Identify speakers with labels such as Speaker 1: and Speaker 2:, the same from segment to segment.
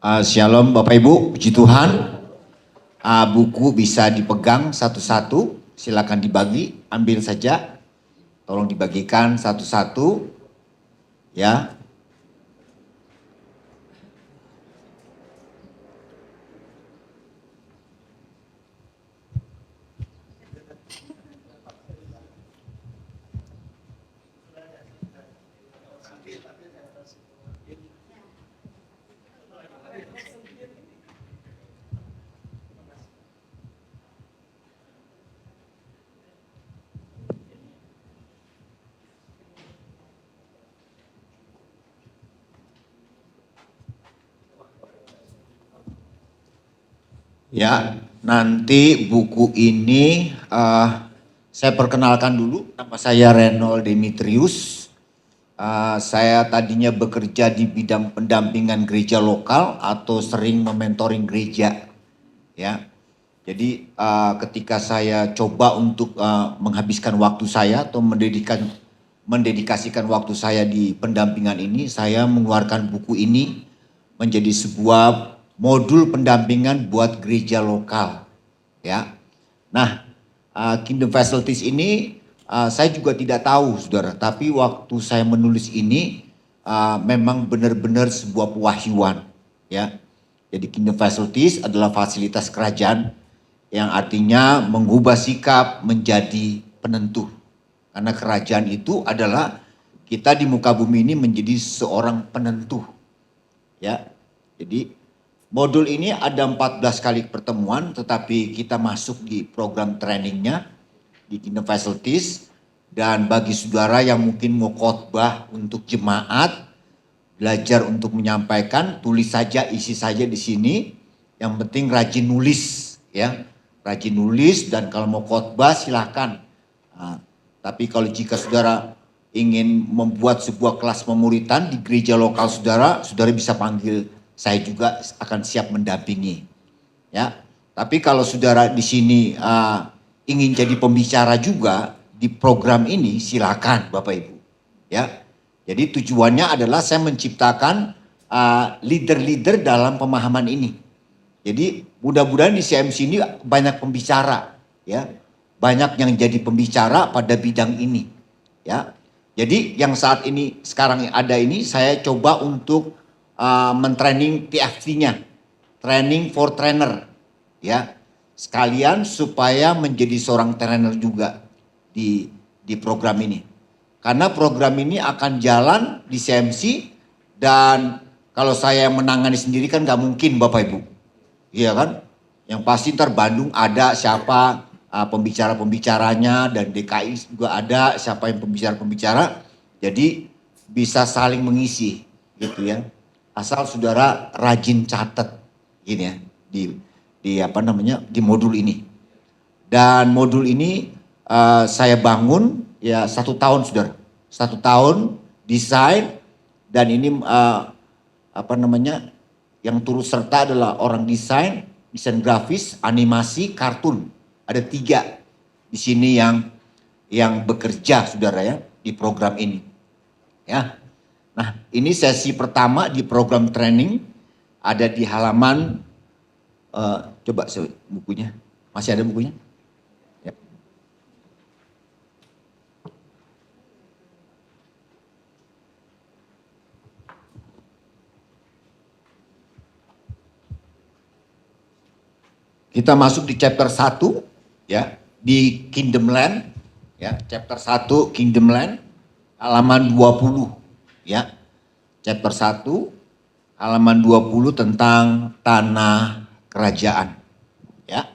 Speaker 1: Shalom Bapak Ibu, puji Tuhan. Buku bisa dipegang satu-satu, silakan dibagi, ambil saja. Tolong dibagikan satu-satu, ya. Ya, nanti buku ini saya perkenalkan dulu. Nama saya Renold Demetrius. Saya tadinya bekerja di bidang pendampingan gereja lokal atau sering mementoring gereja. Ya, jadi ketika saya coba untuk menghabiskan waktu saya atau mendedikasikan waktu saya di pendampingan ini, saya mengeluarkan buku ini menjadi sebuah modul pendampingan buat gereja lokal, ya. Nah, Kingdom Facilities ini saya juga tidak tahu, saudara. Tapi waktu saya menulis ini memang benar-benar sebuah pewahyuan, ya. Jadi Kingdom Facilities adalah fasilitas kerajaan yang artinya mengubah sikap menjadi penentu. Karena kerajaan itu adalah kita di muka bumi ini menjadi seorang penentu, ya. Jadi modul ini ada 14 kali pertemuan, tetapi kita masuk di program trainingnya di Kingdom Facilities. Dan bagi saudara yang mungkin mau khotbah untuk jemaat, belajar untuk menyampaikan, tulis saja, isi saja di sini. Yang penting rajin nulis, ya, rajin nulis. Dan kalau mau khotbah silahkan. Tapi kalau jika saudara ingin membuat sebuah kelas pemuritan di gereja lokal saudara, saudara bisa panggil saya juga, akan siap mendampingi, ya. Tapi kalau saudara di sini ingin jadi pembicara juga di program ini, silakan Bapak Ibu, ya. Jadi tujuannya adalah saya menciptakan leader-leader dalam pemahaman ini. Jadi mudah-mudahan di CMC ini banyak pembicara, ya, banyak yang jadi pembicara pada bidang ini, ya. Jadi yang saat ini sekarang ada ini saya coba untuk mentraining TFT-nya, training for trainer, ya, sekalian supaya menjadi seorang trainer juga di program ini. Karena program ini akan jalan di CMC dan kalau saya menangani sendiri kan gak mungkin Bapak Ibu, iya kan? Yang pasti ntar Bandung ada siapa pembicara-pembicaranya dan DKI juga ada siapa yang pembicara-pembicara. Jadi bisa saling mengisi gitu ya. Asal saudara rajin catat gini ya di apa namanya di modul ini. Dan modul ini saya bangun ya 1 tahun saudara. 1 tahun desain dan ini apa namanya yang turut serta adalah orang desain grafis, animasi, kartun. Ada 3 di sini yang bekerja saudara ya di program ini. Ya. Nah, ini sesi pertama di program training ada di halaman coba bukunya. Masih ada bukunya? Ya. Kita masuk di chapter 1 ya, di Kingdom Land ya, chapter 1 Kingdom Land halaman 20 ya. Chapter 1 halaman 20 tentang tanah kerajaan ya.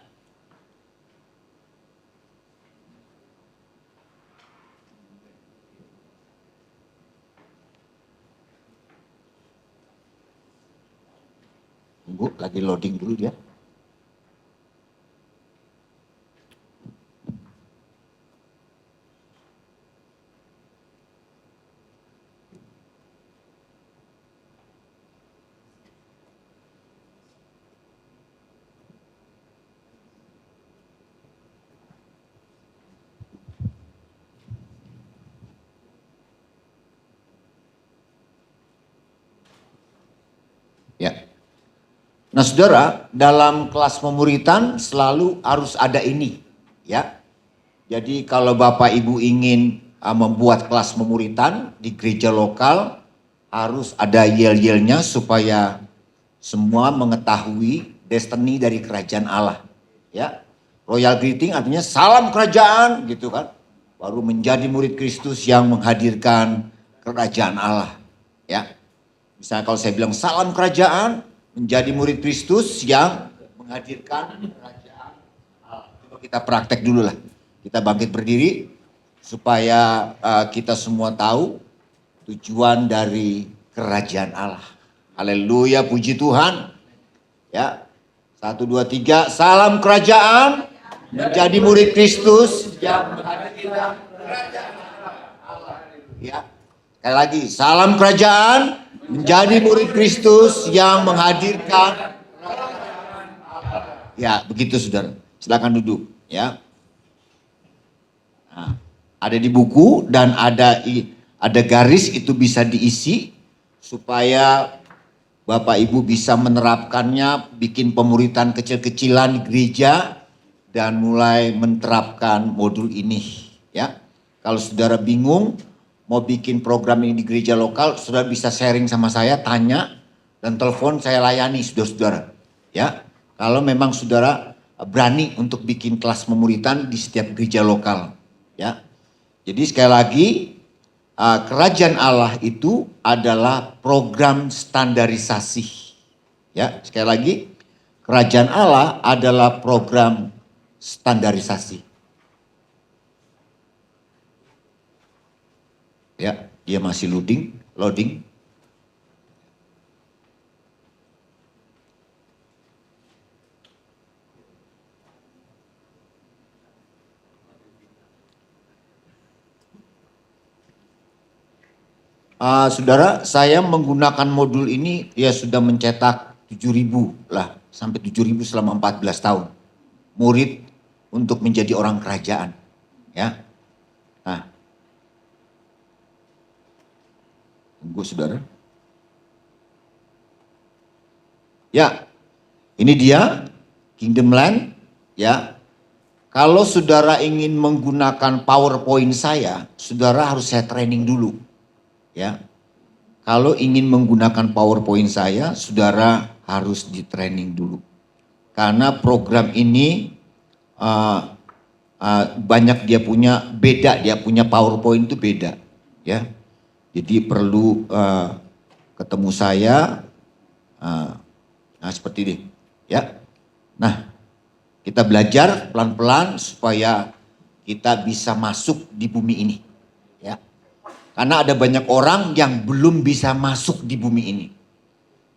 Speaker 1: Tunggu lagi loading dulu dia. Ya. Nah saudara, dalam kelas pemuritan selalu harus ada ini ya. Jadi kalau Bapak Ibu ingin membuat kelas pemuritan di gereja lokal, harus ada yel-yelnya supaya semua mengetahui destiny dari kerajaan Allah. Ya, royal greeting artinya salam kerajaan gitu kan. Baru menjadi murid Kristus yang menghadirkan kerajaan Allah. Ya, misalnya kalau saya bilang salam kerajaan, menjadi murid Kristus yang menghadirkan kerajaan Allah. Coba kita praktek dulu lah. Kita bangkit berdiri supaya kita semua tahu tujuan dari kerajaan Allah. Haleluya, puji Tuhan. Ya, 1, 2, 3, salam kerajaan, menjadi murid Kristus yang menghadirkan kerajaan Allah. Ya, sekali lagi, salam kerajaan, menjadi murid Kristus yang menghadirkan kerajaan Allah. Ya, begitu saudara. Silakan duduk. Ya. Nah, ada di buku dan ada garis itu bisa diisi supaya Bapak Ibu bisa menerapkannya, bikin pemuritan kecil-kecilan di gereja dan mulai menerapkan modul ini ya. Kalau saudara bingung mau bikin program ini di gereja lokal, saudara bisa sharing sama saya, tanya dan telepon, saya layani saudara-saudara ya. Kalau memang saudara berani untuk bikin kelas pemuritan di setiap gereja lokal ya. Jadi sekali lagi, kerajaan Allah itu adalah program standarisasi. Ya, sekali lagi, kerajaan Allah adalah program standarisasi. Ya, dia masih loading. Saudara, saya menggunakan modul ini ya sudah mencetak 7.000 lah, sampai 7.000 selama 14 tahun. Murid untuk menjadi orang kerajaan. Ya. Nah. Tunggu saudara. Ya. Ini dia Kingdom Land ya. Kalau saudara ingin menggunakan PowerPoint saya, saudara harus saya training dulu. Ya, kalau ingin menggunakan PowerPoint saya, saudara harus di training dulu. Karena program ini banyak dia punya PowerPoint itu beda. Ya, jadi perlu ketemu saya, nah seperti ini. Ya, nah kita belajar pelan-pelan supaya kita bisa masuk di bumi ini. Ya. Karena ada banyak orang yang belum bisa masuk di bumi ini.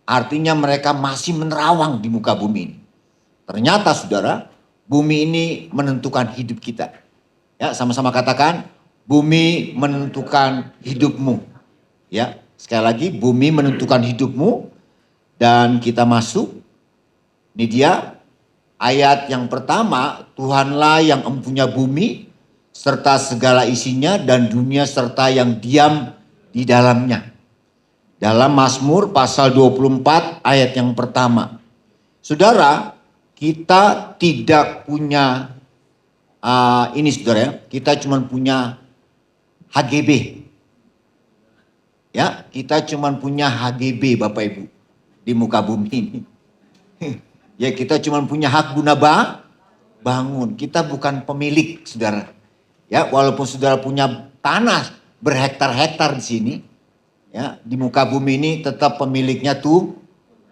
Speaker 1: Artinya mereka masih menerawang di muka bumi ini. Ternyata saudara, bumi ini menentukan hidup kita. Ya, sama-sama katakan, bumi menentukan hidupmu. Ya, sekali lagi, bumi menentukan hidupmu. Dan kita masuk, ini dia ayat yang pertama, Tuhanlah yang empunya bumi serta segala isinya dan dunia serta yang diam di dalamnya. Dalam Mazmur pasal 24 ayat yang pertama. Saudara, kita tidak punya ini saudara ya, kita cuma punya HGB. Ya, kita cuma punya HGB Bapak Ibu di muka bumi ini. Ya, kita cuma punya hak guna bangun. Kita bukan pemilik, saudara. Ya, walaupun saudara punya tanah berhektar-hektar di sini, ya, di muka bumi ini tetap pemiliknya tuh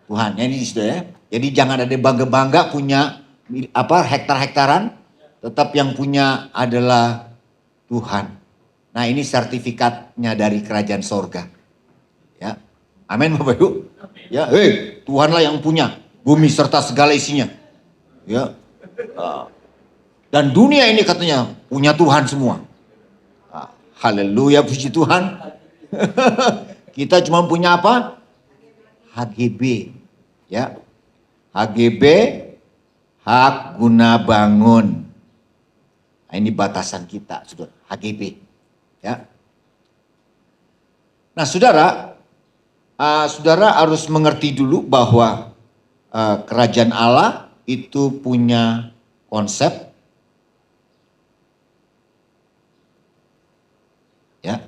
Speaker 1: Tuhan. Ya, ini saudara ya. Jadi jangan ada bangga-bangga punya hektar-hektaran, tetap yang punya adalah Tuhan. Nah, ini sertifikatnya dari kerajaan sorga. Ya. Amin Bapak Ibu. Ya, Tuhanlah yang punya bumi serta segala isinya. Ya. Dan dunia ini katanya punya Tuhan semua. Haleluya, puji Tuhan. Kita cuma punya apa? HGB. Ya. HGB, hak guna bangun. Nah, ini batasan kita, saudara. HGB. Ya. Nah, saudara harus mengerti dulu bahwa kerajaan Allah itu punya konsep, ya.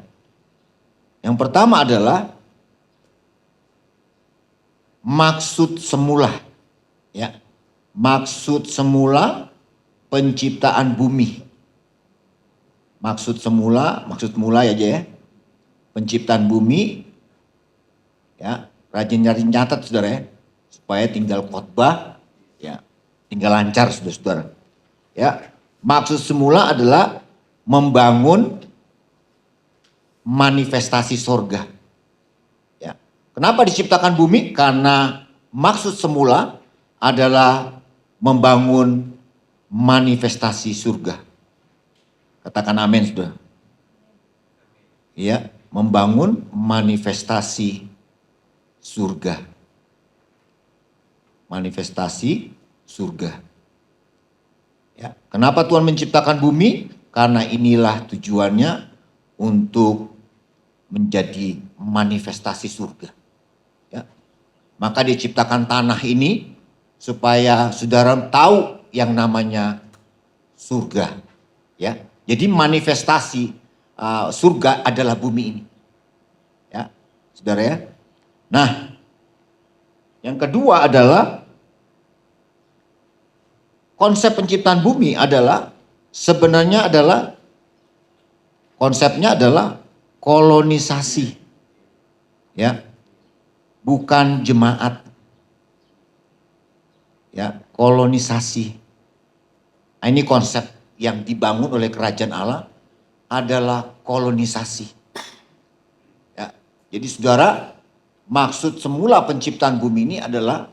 Speaker 1: Yang pertama adalah maksud semula, ya. Maksud semula penciptaan bumi. Maksud mula aja ya. Penciptaan bumi, ya. Rajin nyari nyatat saudara ya. Supaya tinggal khotbah, ya. Tinggal lancar saudara-saudara. Ya. Maksud semula adalah membangun manifestasi sorga. Ya. Kenapa diciptakan bumi? Karena maksud semula adalah membangun manifestasi surga. Katakan amin sudah. Ya, membangun manifestasi surga. Manifestasi surga. Ya, kenapa Tuhan menciptakan bumi? Karena inilah tujuannya untuk menjadi manifestasi surga. Ya. Maka diciptakan tanah ini supaya saudara tahu yang namanya surga. Ya. Jadi manifestasi surga adalah bumi ini. Ya, saudara ya. Nah, yang kedua adalah konsep penciptaan bumi adalah sebenarnya adalah konsepnya adalah kolonisasi. Ya. Bukan jemaat. Ya, kolonisasi. Nah, ini konsep yang dibangun oleh kerajaan Allah adalah kolonisasi. Ya, jadi saudara, maksud semula penciptaan bumi ini adalah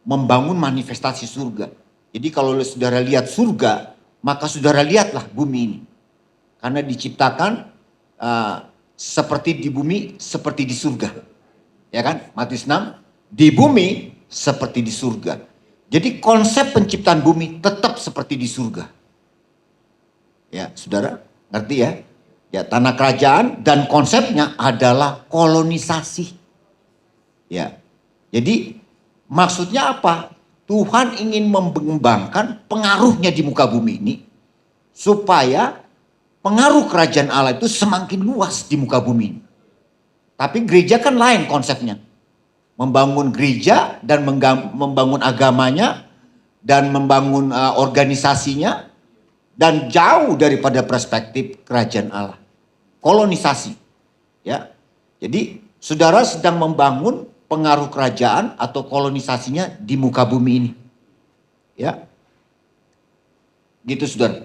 Speaker 1: membangun manifestasi surga. Jadi kalau saudara lihat surga, maka saudara lihatlah bumi ini. Karena diciptakan seperti di bumi, seperti di surga. Ya kan? Matius 6, di bumi seperti di surga. Jadi konsep penciptaan bumi tetap seperti di surga. Ya, saudara, ngerti ya? Ya, tanah kerajaan dan konsepnya adalah kolonisasi. Ya. Jadi maksudnya apa? Tuhan ingin mengembangkan pengaruhnya di muka bumi ini supaya pengaruh kerajaan Allah itu semakin luas di muka bumi ini. Tapi gereja kan lain konsepnya. Membangun gereja dan membangun agamanya dan membangun organisasinya. Dan jauh daripada perspektif kerajaan Allah. Kolonisasi. Ya. Jadi saudara sedang membangun pengaruh kerajaan atau kolonisasinya di muka bumi ini. Ya. Gitu saudara.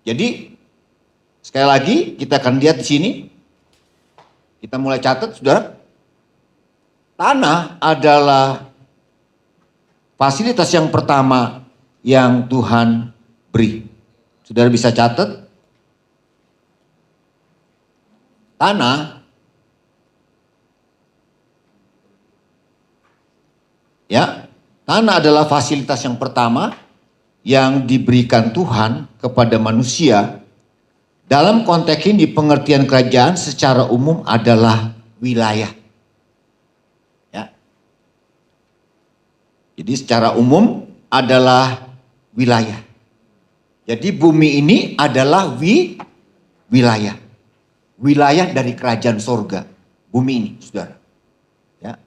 Speaker 1: Jadi sekali lagi kita akan lihat di sini. Kita mulai catat saudara. Tanah adalah fasilitas yang pertama yang Tuhan beri. Saudara bisa catat, tanah, ya, tanah adalah fasilitas yang pertama yang diberikan Tuhan kepada manusia. Dalam konteks ini pengertian kerajaan secara umum adalah wilayah. Ya. Jadi secara umum adalah wilayah. Jadi bumi ini adalah wilayah. Wilayah dari kerajaan sorga. Bumi ini, saudara. Ya.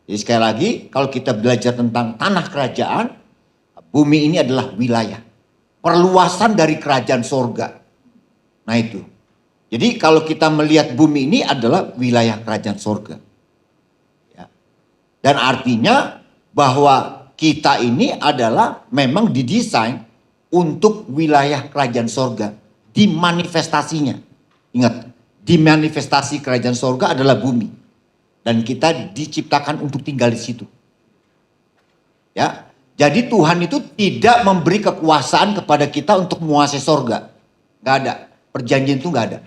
Speaker 1: Jadi sekali lagi, kalau kita belajar tentang tanah kerajaan, bumi ini adalah wilayah. Perluasan dari kerajaan sorga. Nah itu. Jadi kalau kita melihat bumi ini adalah wilayah kerajaan sorga. Ya. Dan artinya bahwa kita ini adalah memang didesain untuk wilayah kerajaan sorga. Di manifestasinya. Ingat, di manifestasi kerajaan sorga adalah bumi. Dan kita diciptakan untuk tinggal di situ. Ya, jadi Tuhan itu tidak memberi kekuasaan kepada kita untuk menguasai sorga. Gak ada. Perjanjian itu gak ada.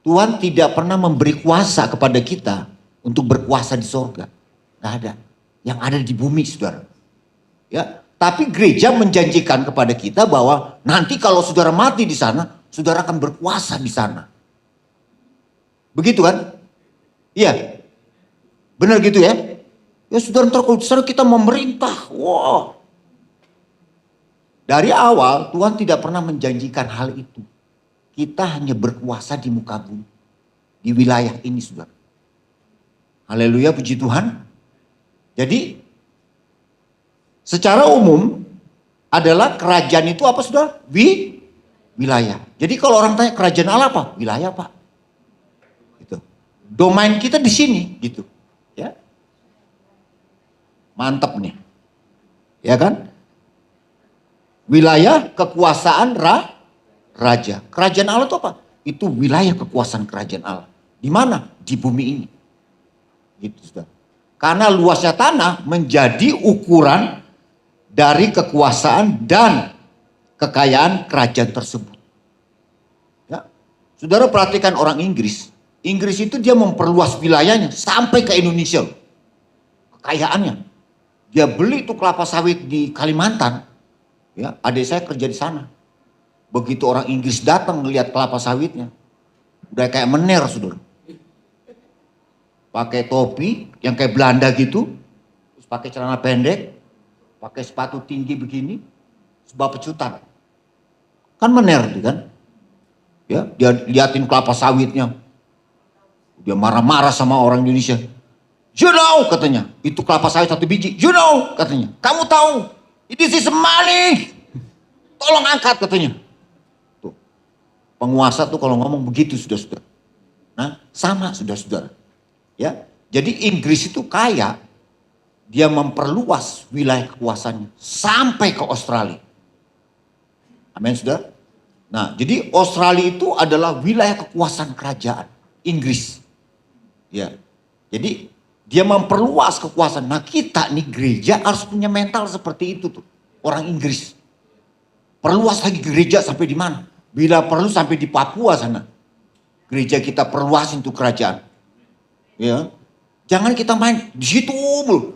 Speaker 1: Tuhan tidak pernah memberi kuasa kepada kita untuk berkuasa di sorga. Gak ada. Yang ada di bumi, saudara. Ya, tapi gereja menjanjikan kepada kita bahwa nanti kalau saudara mati di sana, saudara akan berkuasa di sana. Begitu kan? Iya. Benar gitu ya? Ya saudara, ntar kalau saudara kita memerintah, wah. Dari awal Tuhan tidak pernah menjanjikan hal itu. Kita hanya berkuasa di muka bumi, di wilayah ini saudara. Haleluya, puji Tuhan. Jadi secara umum adalah kerajaan itu apa saudara? Wilayah. Jadi kalau orang tanya kerajaan Allah apa? Wilayah Pak. Gitu. Domain kita di sini gitu. Ya. Mantap nih. Ya kan? Wilayah kekuasaan raja. Kerajaan Allah itu apa? Itu wilayah kekuasaan kerajaan Allah. Di mana? Di bumi ini. Gitu saudara. Karena luasnya tanah menjadi ukuran dari kekuasaan dan kekayaan kerajaan tersebut. Ya. Saudara perhatikan orang Inggris. Inggris itu dia memperluas wilayahnya sampai ke Indonesia. Kekayaannya. Dia beli itu kelapa sawit di Kalimantan. Ya, adik saya kerja di sana. Begitu orang Inggris datang melihat kelapa sawitnya, udah kayak mener saudara. Pakai topi yang kayak Belanda gitu, terus pakai celana pendek, pakai sepatu tinggi begini, sebab pecutan. Kan mener tuh kan. Ya, dia liatin kelapa sawitnya. Dia marah-marah sama orang Indonesia. You know katanya, itu kelapa sawit 1 biji. You know katanya, kamu tahu, ini sih semali. Tolong angkat katanya. Tuh. Penguasa tuh kalau ngomong begitu sudah-sudah. Nah, sama sudah-sudah. Ya, jadi Inggris itu kaya, dia memperluas wilayah kekuasaannya sampai ke Australia. Amin saudara. Nah, jadi Australia itu adalah wilayah kekuasaan kerajaan Inggris. Ya, jadi dia memperluas kekuasaan. Nah kita nih gereja harus punya mental seperti itu tuh. Orang Inggris. Perluas lagi gereja sampai di mana? Bila perlu sampai di Papua sana. Gereja kita perluasin tuh kerajaan. Ya. Jangan kita main di situ bro.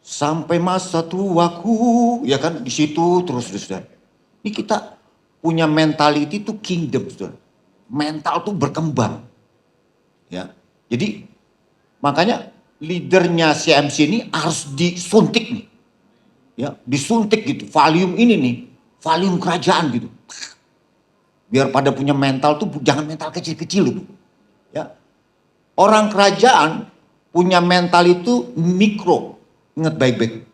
Speaker 1: Sampai masa tuaku, ya kan di situ terus. Ini kita punya mentality tuh kingdom, saudara. Mental tuh berkembang. Ya. Jadi makanya leadernya CMC ini harus disuntik nih. Ya, disuntik gitu. Volume ini nih, volume kerajaan gitu. Biar pada punya mental tuh jangan mental kecil-kecil itu. Ya. Orang kerajaan punya mental itu mikro. Ingat baik-baik.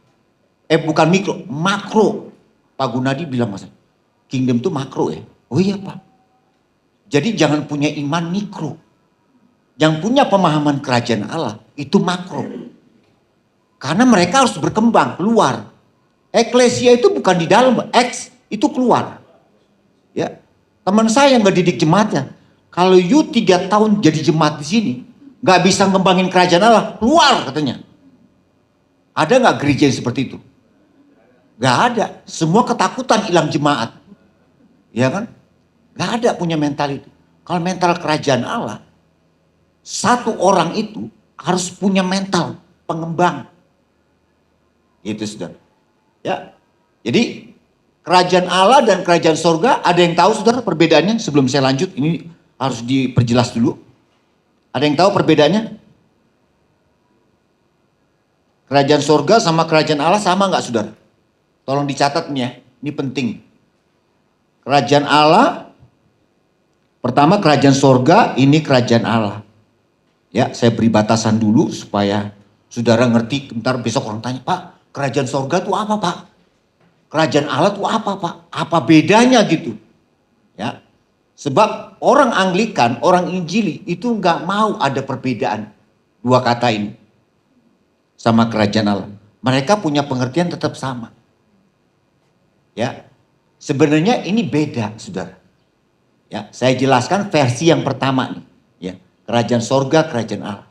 Speaker 1: Bukan mikro, makro. Pak Gunadi bilang mas, kingdom itu makro ya. Oh iya Pak. Jadi jangan punya iman mikro. Yang punya pemahaman kerajaan Allah itu makro. Karena mereka harus berkembang, keluar. Eklesia itu bukan di dalam, itu keluar. Ya, teman saya yang ngedidik jemaatnya, kalau you 3 tahun jadi jemaat di sini, nggak bisa ngembangin kerajaan Allah, keluar katanya. Ada nggak gereja yang seperti itu? Nggak ada. Semua ketakutan hilang jemaat. Ya kan? Nggak ada punya mental itu. Kalau mental kerajaan Allah, satu orang itu harus punya mental pengembang. Gitu saudara. Ya. Jadi kerajaan Allah dan kerajaan sorga, ada yang tahu saudara perbedaannya? Sebelum saya lanjut, ini harus diperjelas dulu. Ada yang tahu perbedaannya? Kerajaan sorga sama kerajaan Allah sama nggak saudara? Tolong dicatat nih ya, ini penting. Kerajaan Allah, pertama kerajaan sorga, ini kerajaan Allah. Ya, saya beri batasan dulu supaya saudara ngerti. Bentar besok orang tanya, Pak, kerajaan sorga itu apa Pak? Kerajaan Allah itu apa Pak? Apa bedanya gitu? Ya, sebab orang Anglikan, orang Injili itu nggak mau ada perbedaan dua kata ini sama kerajaan Allah. Mereka punya pengertian tetap sama. Ya, sebenarnya ini beda, saudara. Ya, saya jelaskan versi yang pertama nih. Ya, kerajaan sorga, kerajaan Allah.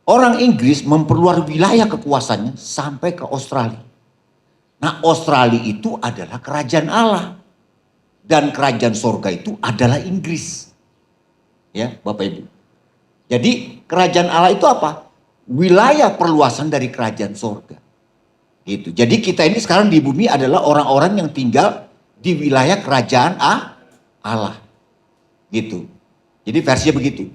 Speaker 1: Orang Inggris memperluas wilayah kekuasaannya sampai ke Australia. Nah, Australia itu adalah kerajaan Allah. Dan kerajaan sorga itu adalah Inggris. Ya, Bapak Ibu. Jadi kerajaan Allah itu apa? Wilayah perluasan dari kerajaan sorga. Gitu. Jadi kita ini sekarang di bumi adalah orang-orang yang tinggal di wilayah kerajaan Allah. Gitu. Jadi versinya begitu.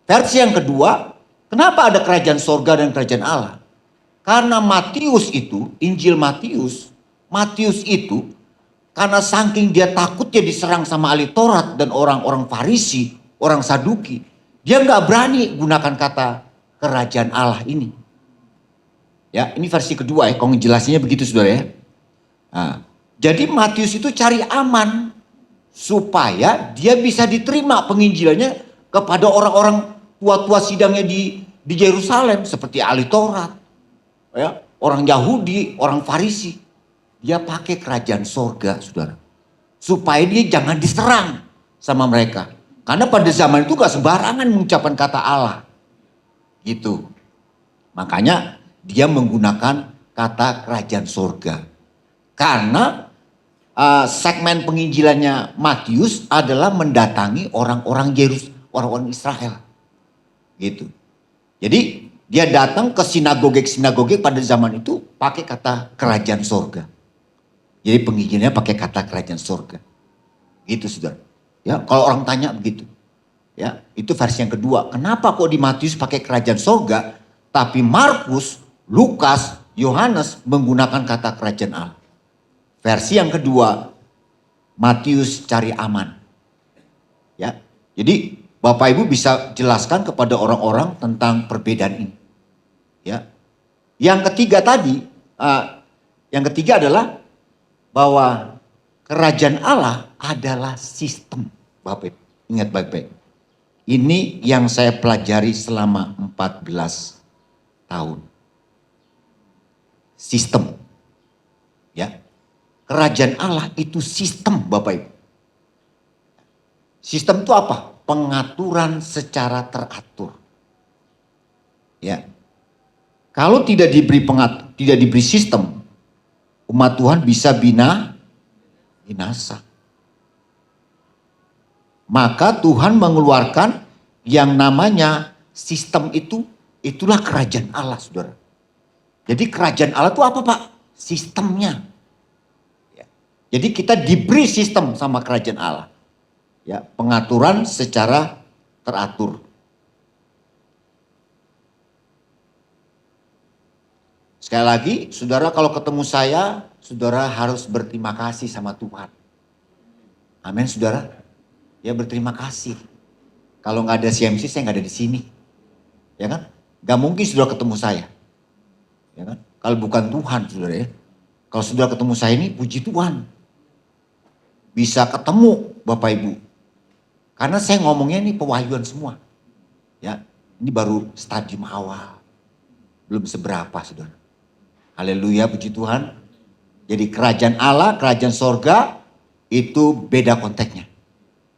Speaker 1: Versi yang kedua, kenapa ada kerajaan sorga dan kerajaan Allah? Karena Matius itu, Injil Matius itu, karena saking dia takutnya diserang sama ahli Taurat dan orang-orang Farisi, orang Saduki, dia nggak berani gunakan kata kerajaan Allah ini. Ya, ini versi kedua ya, kalau ngejelasinnya begitu saudara ya. Nah, jadi Matius itu cari aman supaya dia bisa diterima penginjilannya kepada orang-orang tua-tua sidangnya di Yerusalem seperti ahli Taurat, ya, orang Yahudi, orang Farisi. Dia pakai kerajaan sorga, saudara, supaya dia jangan diserang sama mereka. Karena pada zaman itu gak sembarangan mengucapkan kata Allah, gitu. Makanya dia menggunakan kata kerajaan sorga. Karena segmen penginjilannya Matius adalah mendatangi orang-orang orang-orang Israel, gitu. Jadi dia datang ke sinagoge pada zaman itu pakai kata kerajaan sorga. Jadi penginjilannya pakai kata kerajaan sorga, gitu saudara. Ya, kalau orang tanya begitu, ya itu versi yang kedua. Kenapa kok di Matius pakai kerajaan sorga, tapi Markus, Lukas, Yohanes menggunakan kata kerajaan Allah? Versi yang kedua, Matius cari aman. Ya, jadi Bapak Ibu bisa jelaskan kepada orang-orang tentang perbedaan ini. Ya, yang ketiga tadi, yang ketiga adalah bahwa kerajaan Allah adalah sistem. Bapak Ibu, ingat baik-baik. Ini yang saya pelajari selama 14 tahun. Sistem. Ya. Kerajaan Allah itu sistem, Bapak Ibu. Sistem itu apa? Pengaturan secara teratur. Ya. Kalau tidak diberi sistem, umat Tuhan bisa binasa. Maka Tuhan mengeluarkan yang namanya sistem itu, itulah kerajaan Allah, saudara. Jadi kerajaan Allah itu apa, Pak? Sistemnya. Ya. Jadi kita diberi sistem sama kerajaan Allah. Ya, pengaturan secara teratur. Sekali lagi, saudara kalau ketemu saya, saudara harus berterima kasih sama Tuhan. Amin, saudara. Ya, berterima kasih. Kalau nggak ada CMC, saya nggak ada di sini. Ya kan? Gak mungkin saudara ketemu saya. Ya kan? Kalau bukan Tuhan, saudara ya. Kalau saudara ketemu saya ini, puji Tuhan. Bisa ketemu Bapak Ibu. Karena saya ngomongnya ini pewahyuan semua. Ya, ini baru stadium awal. Belum seberapa, saudara. Haleluya, puji Tuhan. Jadi kerajaan Allah, kerajaan sorga, itu beda konteksnya.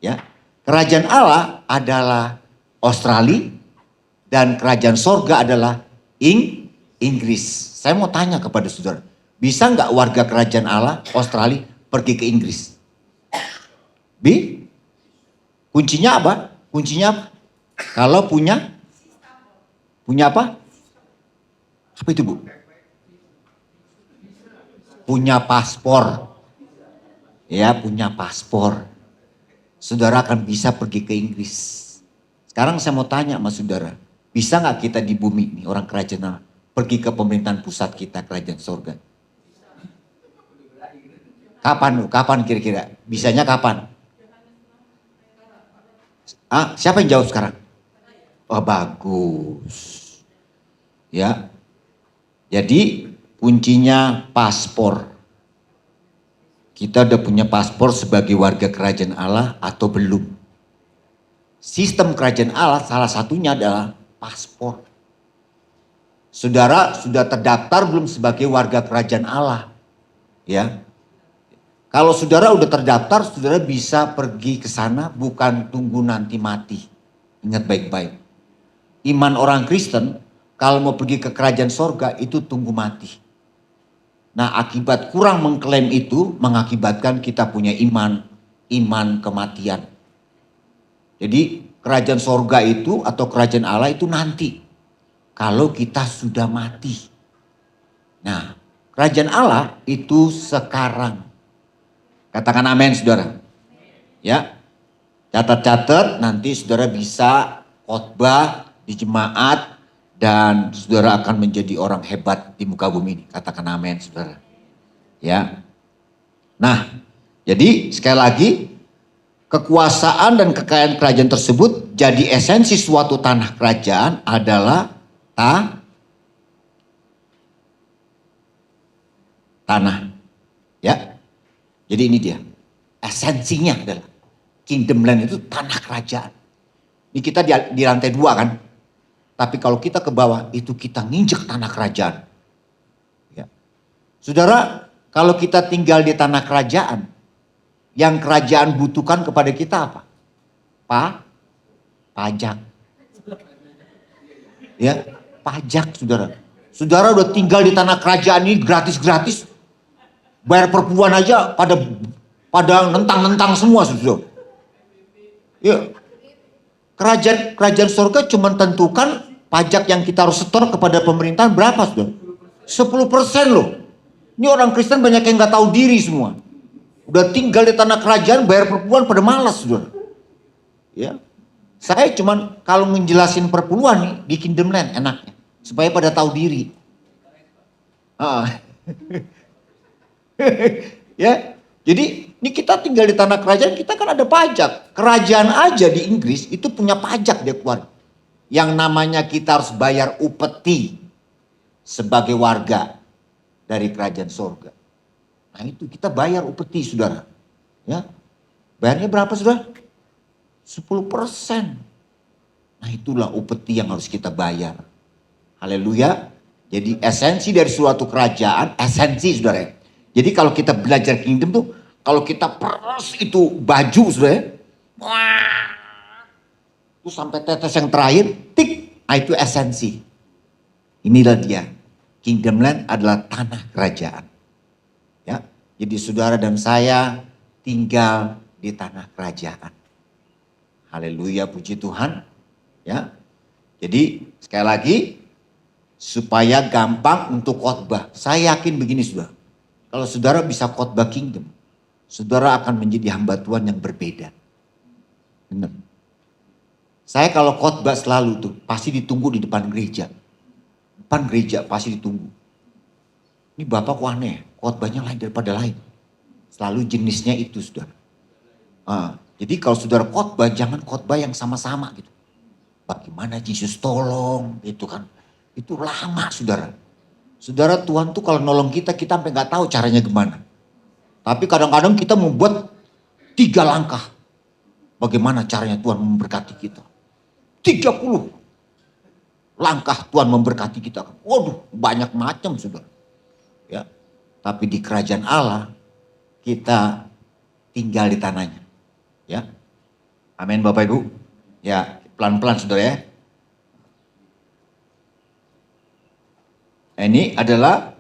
Speaker 1: Ya, kerajaan Allah adalah Australia dan kerajaan sorga adalah Inggris. Saya mau tanya kepada saudara, bisa nggak warga kerajaan Allah Australia pergi ke Inggris? Kuncinya apa? Kuncinya apa? Kalau punya apa? Apa itu, Bu? Punya paspor. Ya, punya paspor. Saudara akan bisa pergi ke Inggris. Sekarang saya mau tanya sama saudara, bisa nggak kita di bumi ini orang kerajaan Allah pergi ke pemerintahan pusat kita, kerajaan sorga? Kapan kira-kira? Bisanya kapan? Siapa yang jawab sekarang? Oh, bagus. Ya. Jadi kuncinya paspor. Kita udah punya paspor sebagai warga kerajaan Allah atau belum? Sistem kerajaan Allah salah satunya adalah paspor. Saudara sudah terdaftar belum sebagai warga kerajaan Allah? Ya. Kalau saudara udah terdaftar, saudara bisa pergi ke sana, bukan tunggu nanti mati. Ingat baik-baik. Iman orang Kristen kalau mau pergi ke kerajaan sorga itu tunggu mati. Nah, akibat kurang mengklaim itu mengakibatkan kita punya iman kematian. Jadi kerajaan sorga itu atau kerajaan Allah itu nanti kalau kita sudah mati. Nah, kerajaan Allah itu sekarang. Katakan amin, saudara. Ya, catat-catat nanti saudara bisa khotbah di jemaat Dan saudara akan menjadi orang hebat di muka bumi ini. Katakan amin, saudara. Ya. Nah, jadi sekali lagi, kekuasaan dan kekayaan kerajaan tersebut jadi esensi suatu tanah kerajaan adalah tanah. Ya. Jadi ini dia. Esensinya adalah kingdom land itu tanah kerajaan. Ini kita di lantai 2 kan. Tapi kalau kita ke bawah itu kita nginjek tanah kerajaan. Ya. Saudara, kalau kita tinggal di tanah kerajaan, yang kerajaan butuhkan kepada kita apa? Pajak. Ya, pajak saudara. Saudara udah tinggal di tanah kerajaan ini gratis-gratis. Bayar perpuluhan aja pada nentang-nentang semua saudara. Ya. Kerajaan surga cuma tentukan pajak yang kita harus setor kepada pemerintahan berapa saudara? 10% loh. Ini orang Kristen banyak yang gak tahu diri semua. Udah tinggal di tanah kerajaan bayar perpuluhan pada malas saudara. Ya. Saya cuman kalau menjelasin perpuluhan nih di Kingdom Land enaknya. Supaya pada tahu diri. Ya. Jadi ini kita tinggal di tanah kerajaan, kita kan ada pajak. Kerajaan aja di Inggris itu punya pajak dia keluar. Yang namanya kita harus bayar upeti sebagai warga dari kerajaan surga. Nah itu kita bayar upeti saudara. Ya. Bayarnya berapa saudara? 10%. Nah itulah upeti yang harus kita bayar. Haleluya. Jadi esensi dari suatu kerajaan, esensi saudara. Jadi kalau kita belajar kingdom tuh, kalau kita peras itu baju saudara. Wah. Itu sampai tetes yang terakhir, tik. Nah itu esensi. Inilah dia. Kingdom land adalah tanah kerajaan. Ya. Jadi saudara dan saya tinggal di tanah kerajaan. Haleluya, puji Tuhan. Ya. Jadi sekali lagi, supaya gampang untuk khotbah. Saya yakin begini saudara. Kalau saudara bisa khotbah kingdom, saudara akan menjadi hamba Tuhan yang berbeda. Benar. Saya kalau khotbah selalu tuh pasti ditunggu di depan gereja. Depan gereja pasti ditunggu. Ini Bapak kok aneh, khotbahnya lain daripada lain. Selalu jenisnya itu saudara. Jadi kalau saudara khotbah jangan khotbah yang sama-sama gitu. Bagaimana Yesus tolong gitu kan. Itu lama saudara. Saudara Tuhan tuh kalau nolong kita sampai gak tahu caranya gimana. Tapi kadang-kadang kita membuat 3 langkah. Bagaimana caranya Tuhan memberkati kita. 30 langkah Tuhan memberkati kita. Waduh banyak macam saudara. Ya. Tapi di kerajaan Allah kita tinggal di tanahnya. Ya. Amin Bapak Ibu. Ya pelan-pelan saudara ya. Ini adalah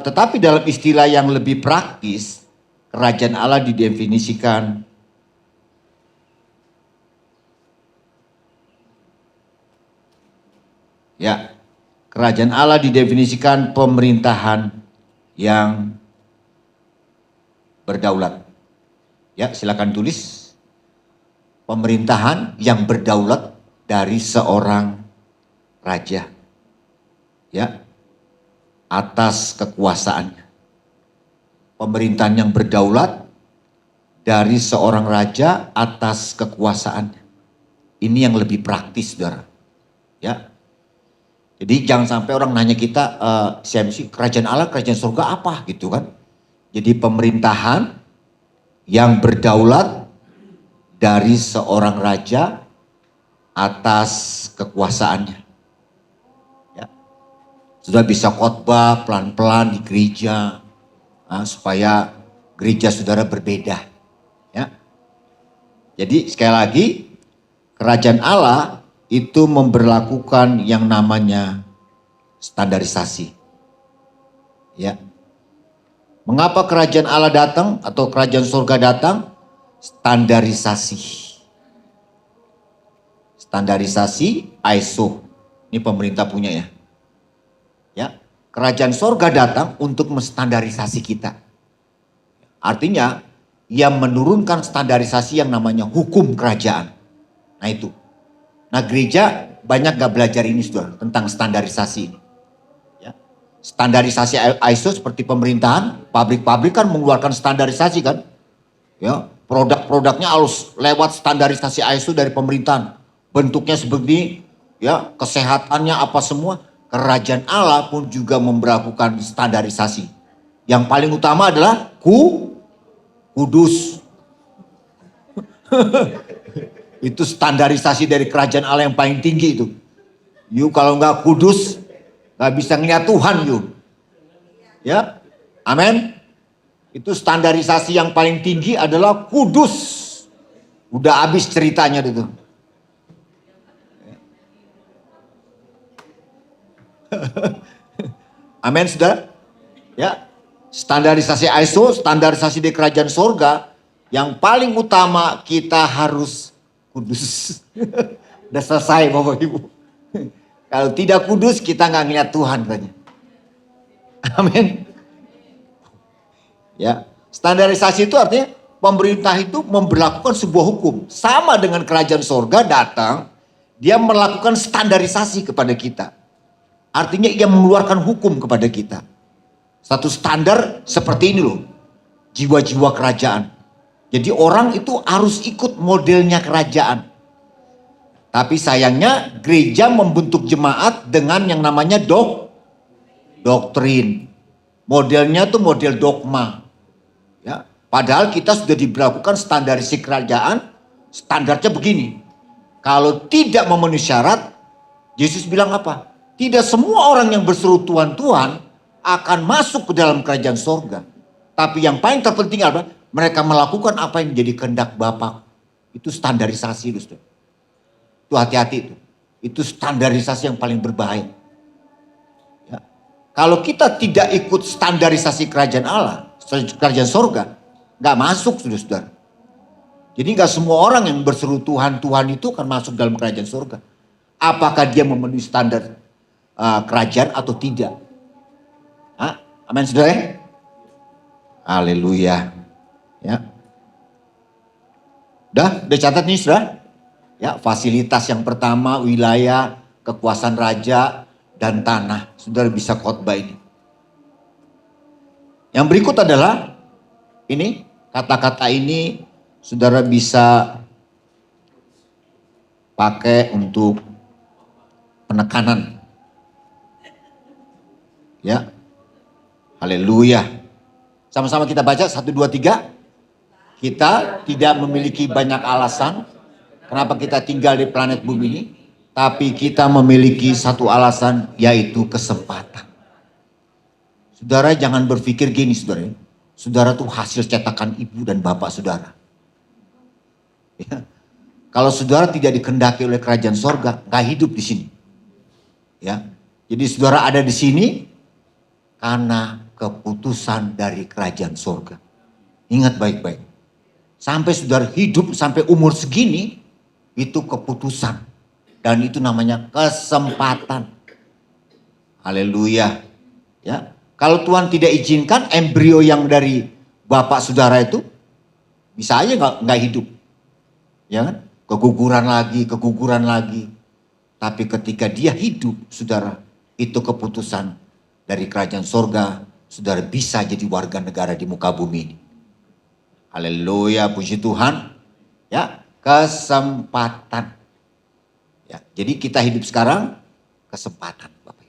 Speaker 1: tetapi dalam istilah yang lebih praktis, kerajaan Allah didefinisikan ya, kerajaan Allah didefinisikan pemerintahan yang berdaulat. Ya, silakan tulis. Pemerintahan yang berdaulat dari seorang raja. Ya. Atas kekuasaannya. Pemerintahan yang berdaulat dari seorang raja atas kekuasaannya. Ini yang lebih praktis saudara. Ya. Jadi jangan sampai orang nanya kita, CMC kerajaan Allah, kerajaan surga apa gitu kan. Jadi pemerintahan yang berdaulat dari seorang raja atas kekuasaannya. Sudah bisa khotbah pelan-pelan di gereja supaya gereja saudara berbeda. Ya. Jadi sekali lagi kerajaan Allah itu memberlakukan yang namanya standarisasi. Ya. Mengapa kerajaan Allah datang atau kerajaan surga datang? Standarisasi. Standarisasi ISO. Ini pemerintah punya ya. Ya, kerajaan sorga datang untuk menstandarisasi kita. Artinya, ia menurunkan standarisasi yang namanya hukum kerajaan. Nah itu. Nah gereja banyak gak belajar ini saudara tentang standarisasi ini. Ya. Standarisasi ISO seperti pemerintahan, pabrik-pabrik kan mengeluarkan standarisasi kan. Ya, produk-produknya harus lewat standarisasi ISO dari pemerintahan. Bentuknya seperti ya, kesehatannya apa semua. Kerajaan Allah pun juga memberlakukan standarisasi. Yang paling utama adalah kudus. Itu standarisasi dari kerajaan Allah yang paling tinggi itu. You kalau nggak kudus, nggak bisa ngeliat Tuhan you. Ya, amin. Itu standarisasi yang paling tinggi adalah kudus. Udah habis ceritanya itu. Amin saudara. Ya, standarisasi ISO, standarisasi di kerajaan sorga. Yang paling utama kita harus kudus. Udah selesai Bapak Ibu. Kalau tidak kudus kita nggak ngeliat Tuhan katanya. Amin. Ya, standarisasi itu artinya pemerintah itu memberlakukan sebuah hukum. Sama dengan kerajaan sorga datang, dia melakukan standarisasi kepada kita. Artinya ia mengeluarkan hukum kepada kita. Satu standar seperti ini loh, jiwa-jiwa kerajaan. Jadi orang itu harus ikut modelnya kerajaan. Tapi sayangnya gereja membentuk jemaat dengan yang namanya doktrin. Modelnya tuh model dogma. Ya, padahal kita sudah diberlakukan standarisasi kerajaan, standarnya begini. Kalau tidak memenuhi syarat, Yesus bilang apa? Tidak semua orang yang berseru Tuhan, Tuhan akan masuk ke dalam kerajaan sorga. Tapi yang paling terpenting adalah mereka melakukan apa yang menjadi kehendak Bapa. Itu standarisasi itu. Itu hati-hati itu. Itu standarisasi yang paling berbahaya. Ya. Kalau kita tidak ikut standarisasi kerajaan Allah, kerajaan sorga, nggak masuk saudara-saudara. Jadi nggak semua orang yang berseru Tuhan, Tuhan itu akan masuk dalam kerajaan sorga. Apakah dia memenuhi standar kerajaan atau tidak? Hah? Amin saudara. Haleluya. Ya. Udah catat nih saudara. Ya, fasilitas yang pertama wilayah, kekuasaan raja dan tanah. Saudara bisa khotbah ini. Yang berikut adalah ini, kata-kata ini saudara bisa pakai untuk penekanan. Ya. Haleluya. Sama-sama kita baca 1 2 3. Kita tidak memiliki banyak alasan kenapa kita tinggal di planet bumi ini, tapi kita memiliki satu alasan, yaitu kesempatan. Saudara jangan berpikir gini saudara. Saudara tuh hasil cetakan ibu dan bapak saudara. Ya. Kalau saudara tidak dikehendaki oleh kerajaan sorga, gak hidup di sini. Ya. Jadi saudara ada di sini karena keputusan dari kerajaan sorga. Ingat baik-baik. Sampai saudara hidup sampai umur segini, itu keputusan. Dan itu namanya kesempatan. Haleluya. Ya. Kalau Tuhan tidak izinkan, embrio yang dari bapak saudara itu bisa aja nggak hidup. Ya kan? Keguguran lagi. Tapi ketika dia hidup, saudara, itu keputusan dari kerajaan sorga, saudara bisa jadi warga negara di muka bumi ini. Haleluya, puji Tuhan. Ya, kesempatan. Ya, jadi kita hidup sekarang kesempatan, Bapak.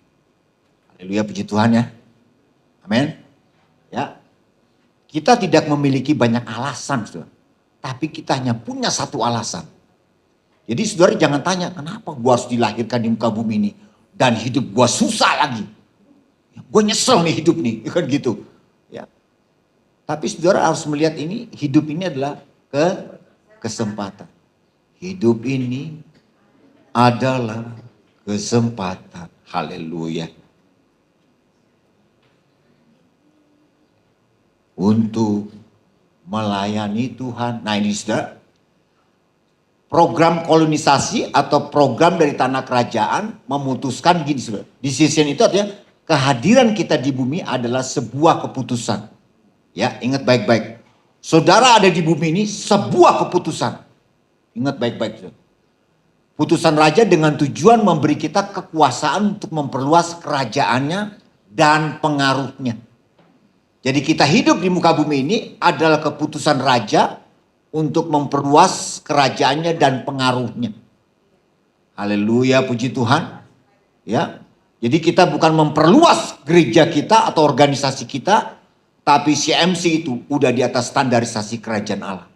Speaker 1: Haleluya, puji Tuhan ya. Amin. Ya. Kita tidak memiliki banyak alasan, saudara. Tapi kita hanya punya satu alasan. Jadi saudara jangan tanya, kenapa gua harus dilahirkan di muka bumi ini dan hidup gua susah lagi. Gue nyesel nih hidup nih, kan gitu. Ya. Tapi saudara harus melihat ini, hidup ini adalah kesempatan. Hidup ini adalah kesempatan. Haleluya. Untuk melayani Tuhan. Nah ini saudara, program kolonisasi atau program dari tanah kerajaan memutuskan gini saudara. Decision itu artinya kehadiran kita di bumi adalah sebuah keputusan. Ya, ingat baik-baik. Saudara ada di bumi ini sebuah keputusan. Ingat baik-baik. Putusan raja dengan tujuan memberi kita kekuasaan untuk memperluas kerajaannya dan pengaruhnya. Jadi kita hidup di muka bumi ini adalah keputusan raja untuk memperluas kerajaannya dan pengaruhnya. Haleluya, puji Tuhan. Ya. Jadi kita bukan memperluas gereja kita atau organisasi kita, tapi CMC itu udah di atas standarisasi kerajaan Allah.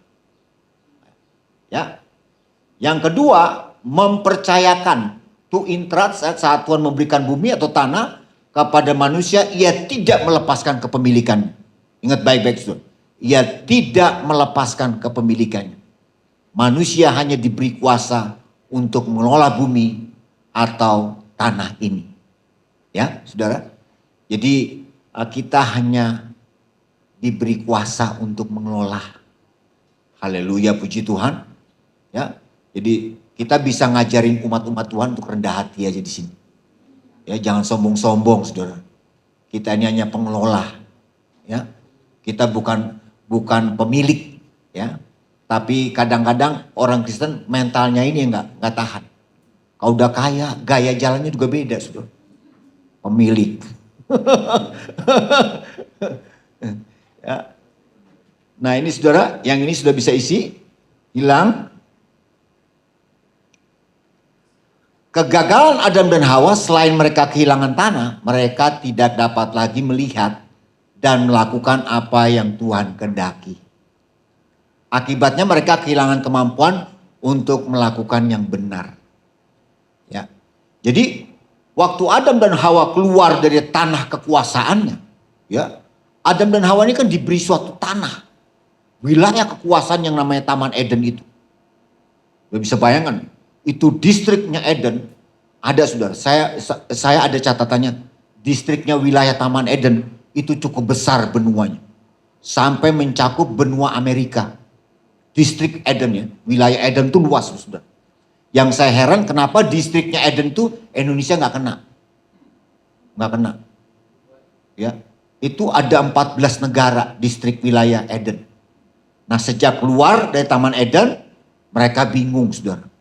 Speaker 1: Ya. Yang kedua, mempercayakan to entrust saat Tuhan memberikan bumi atau tanah kepada manusia, ia tidak melepaskan kepemilikannya. Ingat baik-baik, saudara. Ia tidak melepaskan kepemilikannya. Manusia hanya diberi kuasa untuk mengelola bumi atau tanah ini. Ya, saudara. Jadi kita hanya diberi kuasa untuk mengelola. Haleluya, puji Tuhan. Ya, jadi kita bisa ngajarin umat-umat Tuhan untuk rendah hati aja di sini. Ya, jangan sombong-sombong, saudara. Kita ini hanya pengelola. Ya, kita bukan pemilik. Ya, tapi kadang-kadang orang Kristen mentalnya ini nggak tahan. Kalau udah kaya, gaya jalannya juga beda, saudara. Pemilik. Ya. Nah ini saudara, yang ini sudah bisa isi, hilang. Kegagalan Adam dan Hawa selain mereka kehilangan tanah, mereka tidak dapat lagi melihat dan melakukan apa yang Tuhan kehendaki. Akibatnya mereka kehilangan kemampuan untuk melakukan yang benar. Ya. Jadi waktu Adam dan Hawa keluar dari tanah kekuasaannya, ya, Adam dan Hawa ini kan diberi suatu tanah, wilayah kekuasaan yang namanya Taman Eden itu. Lo bisa bayangkan, itu distriknya Eden, ada saudara, saya ada catatannya, distriknya wilayah Taman Eden itu cukup besar benuanya. Sampai mencakup benua Amerika. Distrik Eden ya, wilayah Eden itu luas saudara. Yang saya heran kenapa distriknya Eden itu Indonesia nggak kena. Nggak kena. Ya, itu ada 14 negara distrik wilayah Eden. Nah sejak keluar dari Taman Eden, mereka bingung saudara.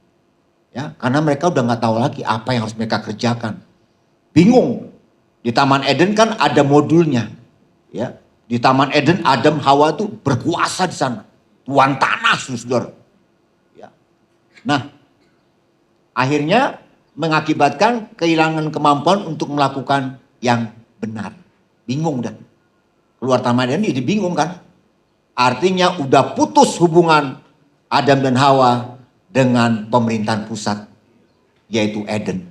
Speaker 1: Ya, karena mereka udah nggak tahu lagi apa yang harus mereka kerjakan. Bingung. Di Taman Eden kan ada modulnya. Ya, di Taman Eden Adam Hawa tuh berkuasa di sana. Tuan tanah saudara. Ya. Nah, akhirnya mengakibatkan kehilangan kemampuan untuk melakukan yang benar. Bingung dan keluar Taman Eden jadi bingung kan. Artinya udah putus hubungan Adam dan Hawa dengan pemerintahan pusat, yaitu Eden.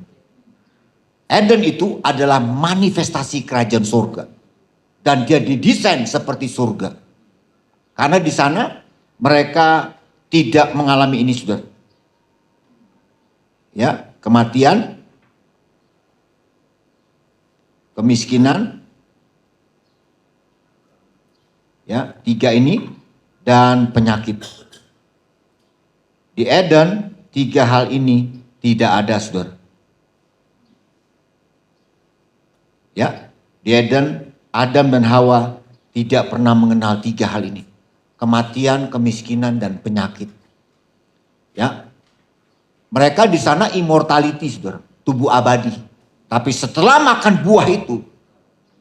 Speaker 1: Eden itu adalah manifestasi kerajaan surga. Dan dia didesain seperti surga. Karena di sana mereka tidak mengalami ini saudara. Ya, kematian, kemiskinan, ya, 3 ini, dan penyakit. Di Eden 3 hal ini tidak ada saudara. Ya, di Eden Adam dan Hawa tidak pernah mengenal 3 hal ini. Kematian, kemiskinan, dan penyakit. Ya, mereka di sana immortality saudara, tubuh abadi. Tapi setelah makan buah itu,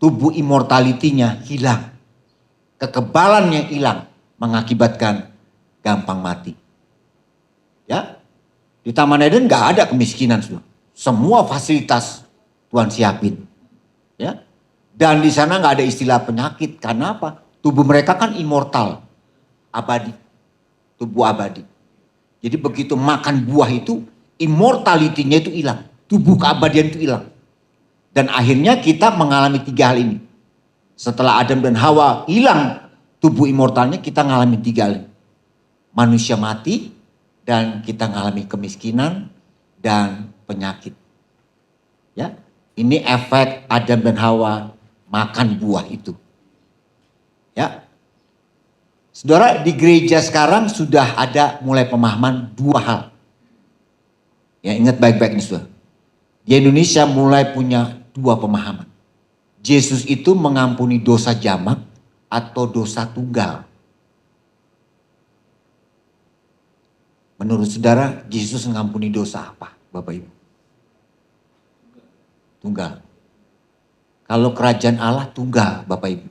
Speaker 1: tubuh immortality-nya hilang. Kekebalannya hilang, mengakibatkan gampang mati. Ya, di Taman Eden nggak ada kemiskinan, saudara. Semua fasilitas Tuhan siapin. Ya, dan di sana nggak ada istilah penyakit. Karena apa? Tubuh mereka kan immortal, abadi, tubuh abadi. Jadi begitu makan buah itu, immortality-nya itu hilang, tubuh keabadian itu hilang. Dan akhirnya kita mengalami 3 hal ini. Setelah Adam dan Hawa hilang tubuh immortalnya, kita mengalami 3 hal ini. Manusia mati, dan kita mengalami kemiskinan dan penyakit. Ya, ini efek Adam dan Hawa makan buah itu. Ya, saudara, di gereja sekarang sudah ada mulai pemahaman 2 hal. Ya, ingat baik-baik nih saudara. Di Indonesia mulai punya 2 pemahaman. Yesus itu mengampuni dosa jamak atau dosa tunggal. Menurut saudara, Yesus mengampuni dosa apa, Bapak Ibu? Tunggal. Kalau kerajaan Allah tunggal, Bapak Ibu.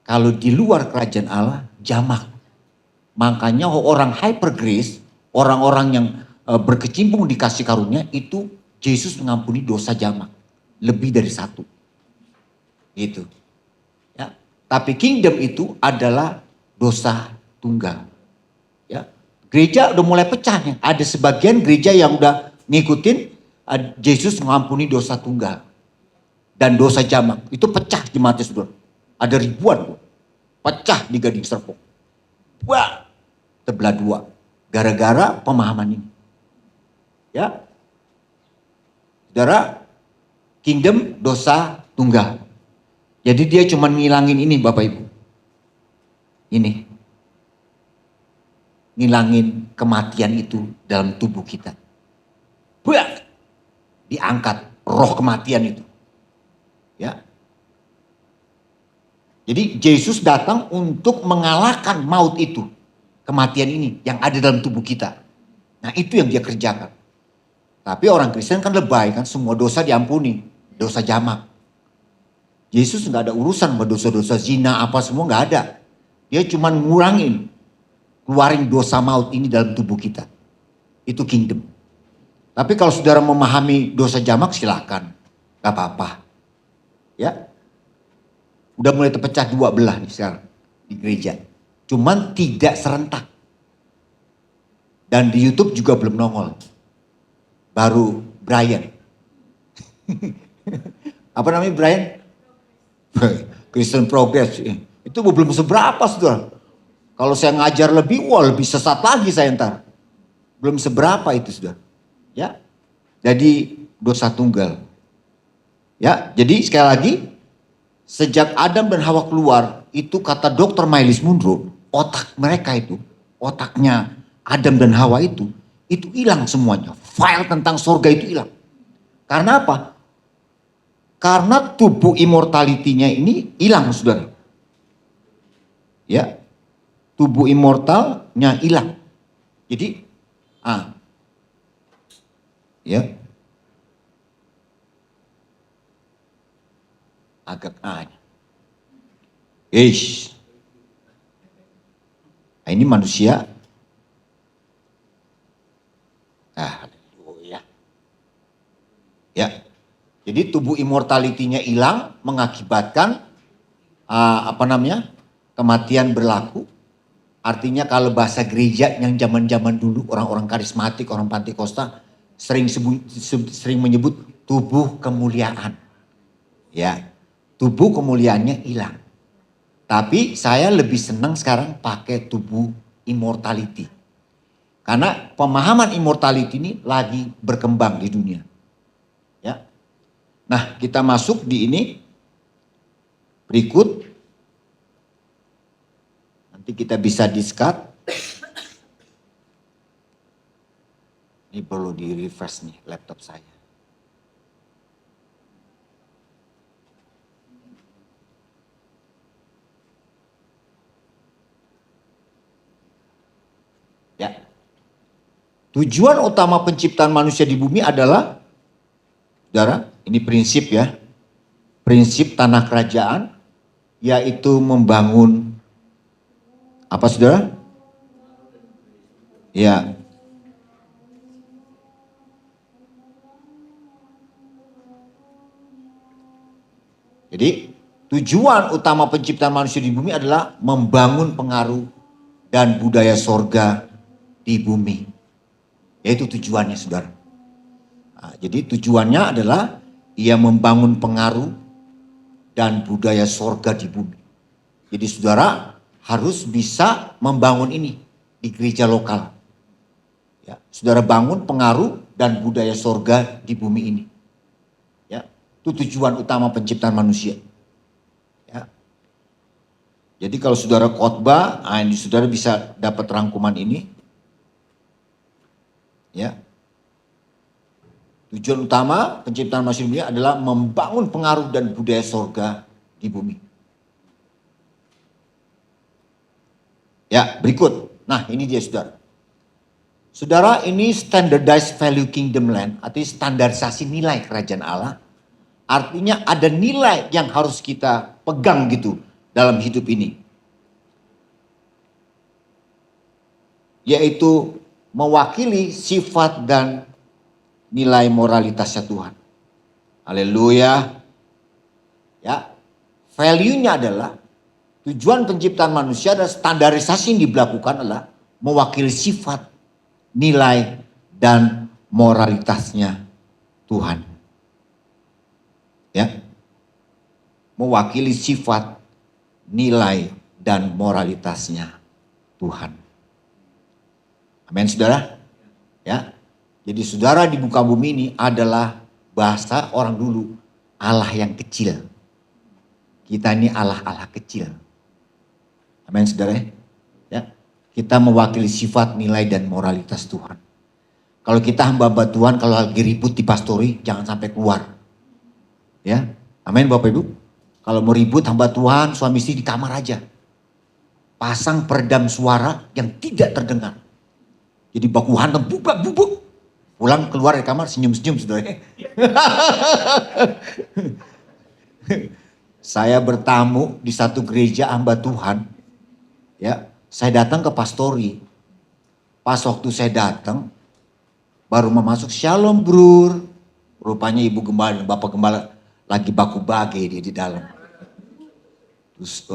Speaker 1: Kalau di luar kerajaan Allah, jamak. Makanya orang hyper grace, orang-orang yang berkecimpung di kasih karunia itu Yesus mengampuni dosa jamak. Lebih dari satu. Gitu. Ya. Tapi kingdom itu adalah dosa tunggal. Ya. Gereja udah mulai pecah nih. Ada sebagian gereja yang udah ngikutin Yesus mengampuni dosa tunggal. Dan dosa jamak. Itu pecah jemaatnya saudara. Ada ribuan. Pecah di Gading Serpong. Wah, terbelah dua. Gara-gara pemahaman ini. Ya. Saudara, kingdom dosa tunggal. Jadi dia cuma ngilangin ini Bapak Ibu. Ini. Ngilangin kematian itu dalam tubuh kita. Wah, diangkat roh kematian itu. Ya. Jadi Yesus datang untuk mengalahkan maut itu. Kematian ini yang ada dalam tubuh kita. Nah itu yang dia kerjakan. Tapi orang Kristen kan lebay kan. Semua dosa diampuni. Dosa jamak. Yesus nggak ada urusan sama dosa-dosa zina apa semua nggak ada. Dia cuma ngurangin. Keluarin dosa maut ini dalam tubuh kita. Itu kingdom. Tapi kalau saudara memahami dosa jamak silakan. Gak apa-apa. Ya. Udah mulai terpecah dua belah nih sekarang. Di gereja. Cuman tidak serentak. Dan di YouTube juga belum nongol. Baru Brian. Apa namanya Brian? Christian Progress. Itu belum seberapa saudara. Kalau saya ngajar lebih, wah lebih sesat lagi saya ntar. Belum seberapa itu sudah. Ya. Jadi dosa tunggal. Ya, jadi sekali lagi. Sejak Adam dan Hawa keluar, itu kata Dr. Myles Munroe, otak mereka itu, otaknya Adam dan Hawa itu hilang semuanya. File tentang sorga itu hilang. Karena apa? Karena tubuh immortality-nya ini hilang saudara. Ya. Tubuh immortalnya hilang. Jadi, ya, agak ini manusia. Haleluya. Ya. Jadi tubuh immortality-nya hilang mengakibatkan kematian berlaku. Artinya kalau bahasa gereja yang zaman-zaman dulu orang-orang karismatik, orang Pantekosta sering menyebut tubuh kemuliaan. Ya, tubuh kemuliaannya hilang. Tapi saya lebih senang sekarang pakai tubuh immortality. Karena pemahaman immortality ini lagi berkembang di dunia. Ya. Nah, kita masuk di ini berikut. Nanti kita bisa discard. Ini perlu di refresh nih laptop saya. Ya. Tujuan utama penciptaan manusia di bumi adalah, saudara, ini prinsip ya. Prinsip tanah kerajaan, yaitu membangun apa saudara? Ya. Jadi tujuan utama penciptaan manusia di bumi adalah membangun pengaruh dan budaya sorga di bumi. Yaitu tujuannya saudara. Nah, jadi tujuannya adalah ia membangun pengaruh dan budaya sorga di bumi. Jadi saudara harus bisa membangun ini di gereja lokal. Ya, saudara bangun pengaruh dan budaya sorga di bumi ini. Ya, itu tujuan utama penciptaan manusia. Ya. Jadi kalau saudara khotbah, ini saudara bisa dapat rangkuman ini. Ya. Tujuan utama penciptaan manusia di bumi adalah membangun pengaruh dan budaya sorga di bumi. Ya, berikut. Nah, ini dia saudara. Saudara, ini standardized value kingdom land, artinya standarisasi nilai kerajaan Allah. Artinya ada nilai yang harus kita pegang gitu dalam hidup ini. Yaitu mewakili sifat dan nilai moralitasnya Tuhan. Haleluya. Ya, value-nya adalah tujuan penciptaan manusia dan standarisasi yang diberlakukan adalah mewakili sifat, nilai, dan moralitasnya Tuhan. Ya, mewakili sifat, nilai, dan moralitasnya Tuhan. Amin, saudara. Ya, jadi saudara di muka bumi ini adalah bahasa orang dulu Allah yang kecil. Kita ini Allah-Allah kecil. Amin, saudara. Ya, kita mewakili sifat, nilai, dan moralitas Tuhan. Kalau kita hamba-hamba Tuhan, kalau lagi ribut di pastori, jangan sampai keluar. Ya, amin Bapak Ibu. Kalau mau ribut hamba Tuhan, suami istri di kamar aja. Pasang peredam suara yang tidak terdengar. Jadi baku hantam, bubuk. Pulang keluar dari kamar, senyum-senyum saudara. Saya bertamu di satu gereja hamba Tuhan. Ya, saya datang ke pastori. Pas waktu saya datang, baru mau masuk, shalom brur. Rupanya ibu gembala dan bapak gembala lagi baku bagai dia di dalam. Terus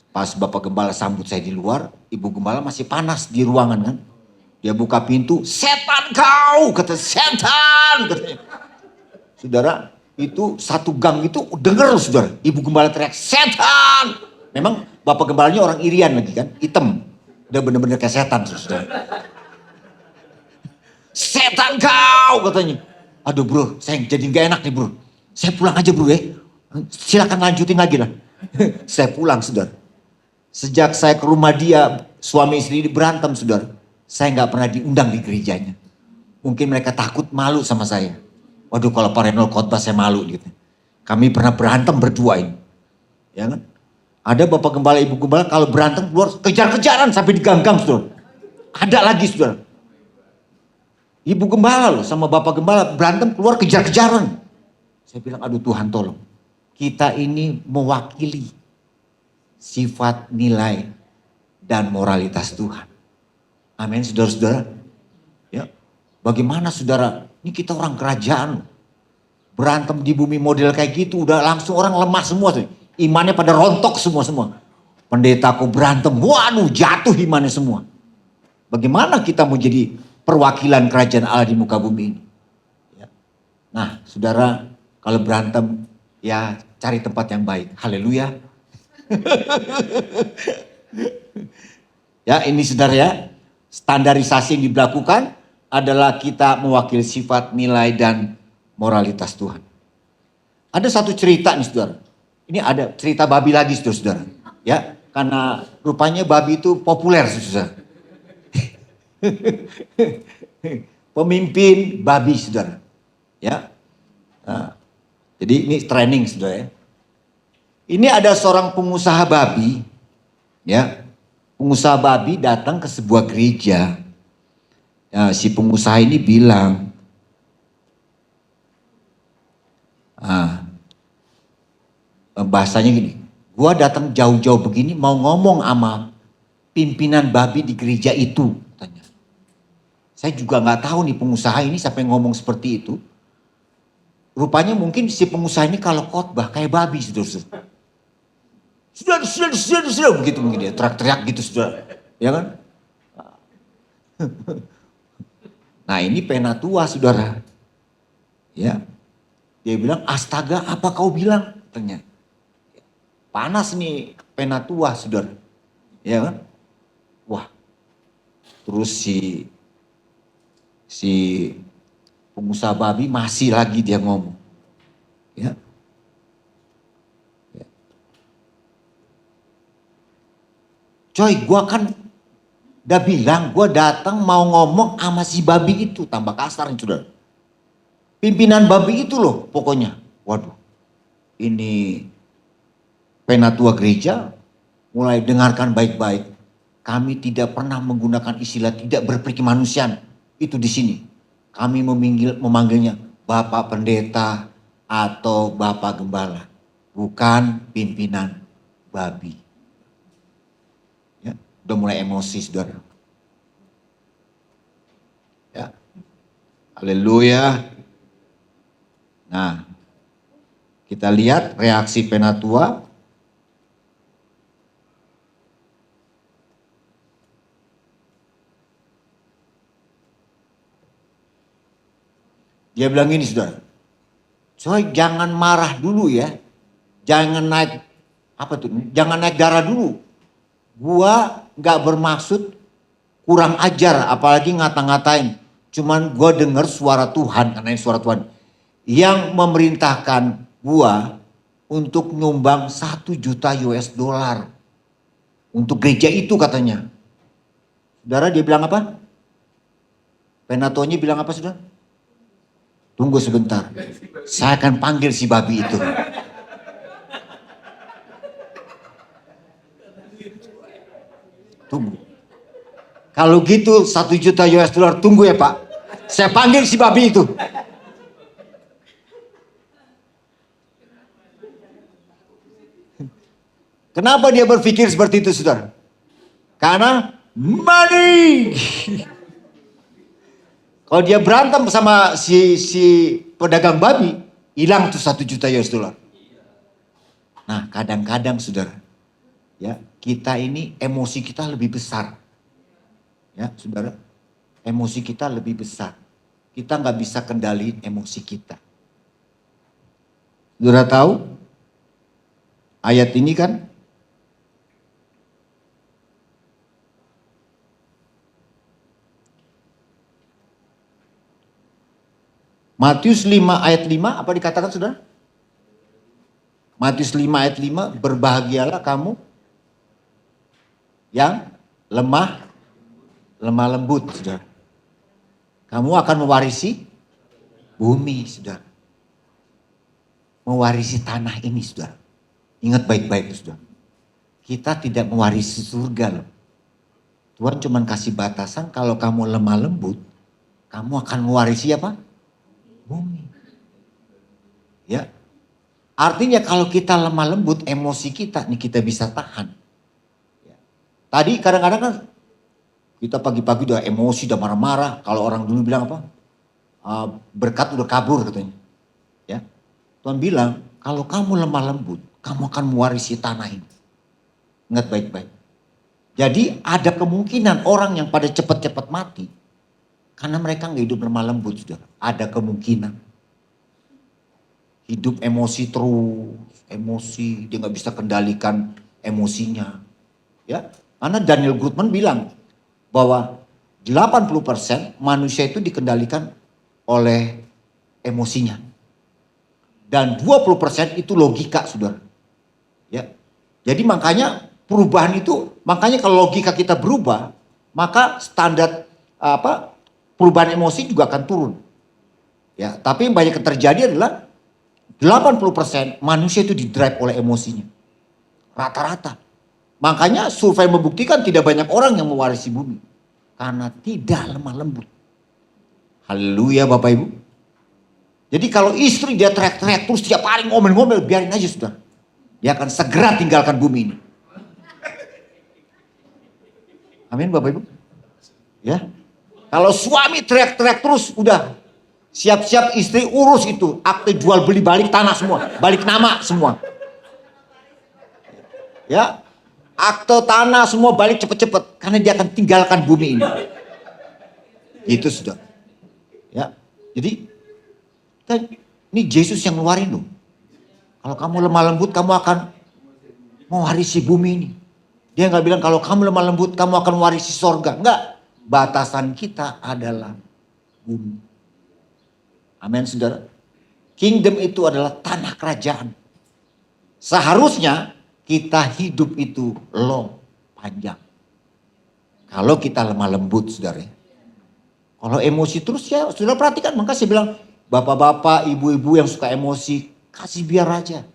Speaker 1: pas bapak gembala sambut saya di luar, ibu gembala masih panas di ruangan kan. Dia buka pintu, setan kau, kata setan, katanya. Saudara, itu satu gang itu denger saudara, ibu gembala teriak, setan. Memang bapak gembalanya orang Irian lagi kan, hitam. Udah bener-bener kayak setan saudara. Setan kau, katanya. Aduh bro, saya jadi gak enak nih bro. Saya pulang aja bro ya. Silakan lanjutin lagi lah. Saya pulang saudara. Sejak saya ke rumah dia, suami istri berantem saudara. Saya gak pernah diundang di gerejanya. Mungkin mereka takut malu sama saya. Waduh kalau Pak Renol khotbah saya malu gitu. Kami pernah berantem berdua ini. Ya kan? Ada bapak gembala, ibu gembala kalau berantem keluar kejar-kejaran sampai diganggang saudara. Ada lagi saudara. Ibu gembala loh sama bapak gembala berantem keluar kejar-kejaran. Saya bilang aduh Tuhan tolong. Kita ini mewakili sifat, nilai, dan moralitas Tuhan. Amin saudara-saudara. Ya, bagaimana saudara? Ini kita orang kerajaan. Berantem di bumi model kayak gitu udah langsung orang lemah semua tuh. Imannya pada rontok semua. Pendetaku berantem, waduh jatuh imannya semua. Bagaimana kita mau jadi perwakilan kerajaan Allah di muka bumi ini? Ya. Nah saudara, kalau berantem ya cari tempat yang baik. Haleluya. Ya ini saudara ya. Standarisasi yang diberlakukan adalah kita mewakili sifat, nilai, dan moralitas Tuhan. Ada satu cerita nih saudara. Ini ada cerita babi lagi saudara. Ya, karena rupanya babi itu populer saudara. Pemimpin babi saudara. Ya. Nah, jadi ini training saudara ya. Ini ada seorang pengusaha babi. Ya. Pengusaha babi datang ke sebuah gereja. Ya, si pengusaha ini bilang, bahasanya gini, gua datang jauh-jauh begini mau ngomong sama pimpinan babi di gereja itu. Katanya. Saya juga gak tahu nih pengusaha ini sampai ngomong seperti itu. Rupanya mungkin si pengusaha ini kalau khotbah kayak babi saudara. Sudah begitu mungkin dia teriak-teriak gitu sudah, ya kan? Nah ini penatua saudara, ya dia bilang astaga apa kau bilang? Katanya panas nih penatua saudara, ya kan? Wah terus si pengusaha babi masih lagi dia ngomong, ya. Coy, gua kan udah bilang gua datang mau ngomong sama si babi itu, tambah kasar nih saudara. Pimpinan babi itu loh pokoknya. Waduh, ini penatua gereja mulai dengarkan baik-baik. kami tidak pernah menggunakan istilah tidak berperikemanusiaan. Itu di sini. Kami memanggilnya Bapak Pendeta atau Bapak Gembala. Bukan pimpinan babi. Ya, udah mulai emosi, saudara. Ya, haleluya. Nah, kita lihat reaksi Penatua. Dia bilang gini, saudara. Coy, jangan marah dulu ya. Jangan naik, jangan naik darah dulu. Gua gak bermaksud kurang ajar, apalagi ngata-ngatain. Cuman gua dengar suara Tuhan, karena ini suara Tuhan. Yang memerintahkan gua untuk nyumbang 1 juta US dollar. Untuk gereja itu katanya. Saudara, dia bilang apa? Penatonya bilang apa, saudara? Tunggu sebentar, saya akan panggil si babi itu. Tunggu. Kalau gitu 1 juta US dollar, tunggu ya Pak. Saya panggil si babi itu. Kenapa dia berpikir seperti itu, saudara? Karena money. Kalau dia berantem sama si pedagang babi, hilang tuh 1 juta US dollar. Nah, kadang-kadang saudara, ya, kita ini emosi kita lebih besar. Ya, saudara, emosi kita lebih besar. Kita nggak bisa kendaliin emosi kita. Saudara tahu ayat ini kan? Matius 5 ayat 5 apa dikatakan, saudara? Matius 5 ayat 5, berbahagialah kamu yang lemah lembut, saudara. Kamu akan mewarisi bumi, saudara. Mewarisi tanah ini, saudara. Ingat baik-baik, saudara. Kita tidak mewarisi surga loh. Tuhan cuma kasih batasan, kalau kamu lemah lembut, kamu akan mewarisi apa? Bumi. Ya. Artinya kalau kita lemah lembut, emosi kita nih kita bisa tahan. Ya. Tadi kadang-kadang kan kita pagi-pagi udah emosi, udah marah-marah. Kalau orang dulu bilang apa? Berkat udah kabur katanya. Ya. Tuhan bilang, kalau kamu lemah lembut, kamu akan mewarisi tanah ini. Ingat baik-baik. Jadi ada kemungkinan orang yang pada cepat-cepat mati, karena mereka nggak hidup lemah lembut, saudara. Ada kemungkinan. Hidup emosi terus, emosi, dia nggak bisa kendalikan emosinya. Ya, karena Daniel Goodman bilang bahwa 80% manusia itu dikendalikan oleh emosinya. Dan 20% itu logika, saudara. Ya. Jadi makanya perubahan itu, makanya kalau logika kita berubah, maka standar perubahan emosi juga akan turun. Ya, tapi yang banyak terjadi adalah 80% manusia itu didrive oleh emosinya. Rata-rata. Makanya survei membuktikan tidak banyak orang yang mewarisi bumi. Karena tidak lemah lembut. Haleluya Bapak Ibu. Jadi kalau istri dia teriak-teriak terus tiap hari ngomel-ngomel, biarin aja sudah. Dia akan segera tinggalkan bumi ini. Amin Bapak Ibu. Ya. Kalau suami teriak-teriak terus, udah siap-siap istri urus itu. Akte jual beli balik tanah semua. Balik nama semua. Ya. Akte tanah semua balik cepet-cepet. Karena dia akan tinggalkan bumi ini. Itu sudah. Ya. Jadi, ini Yesus yang ngeluarin loh. Kalau kamu lemah lembut, kamu akan mewarisi bumi ini. Dia nggak bilang kalau kamu lemah lembut, kamu akan mewarisi sorga. Enggak. Batasan kita adalah bumi. Amin saudara. Kingdom itu adalah tanah kerajaan. Seharusnya kita hidup itu long, panjang. Kalau kita lemah lembut saudara. Kalau emosi terus ya saudara perhatikan. Maka saya bilang bapak-bapak, ibu-ibu yang suka emosi, kasih biar aja.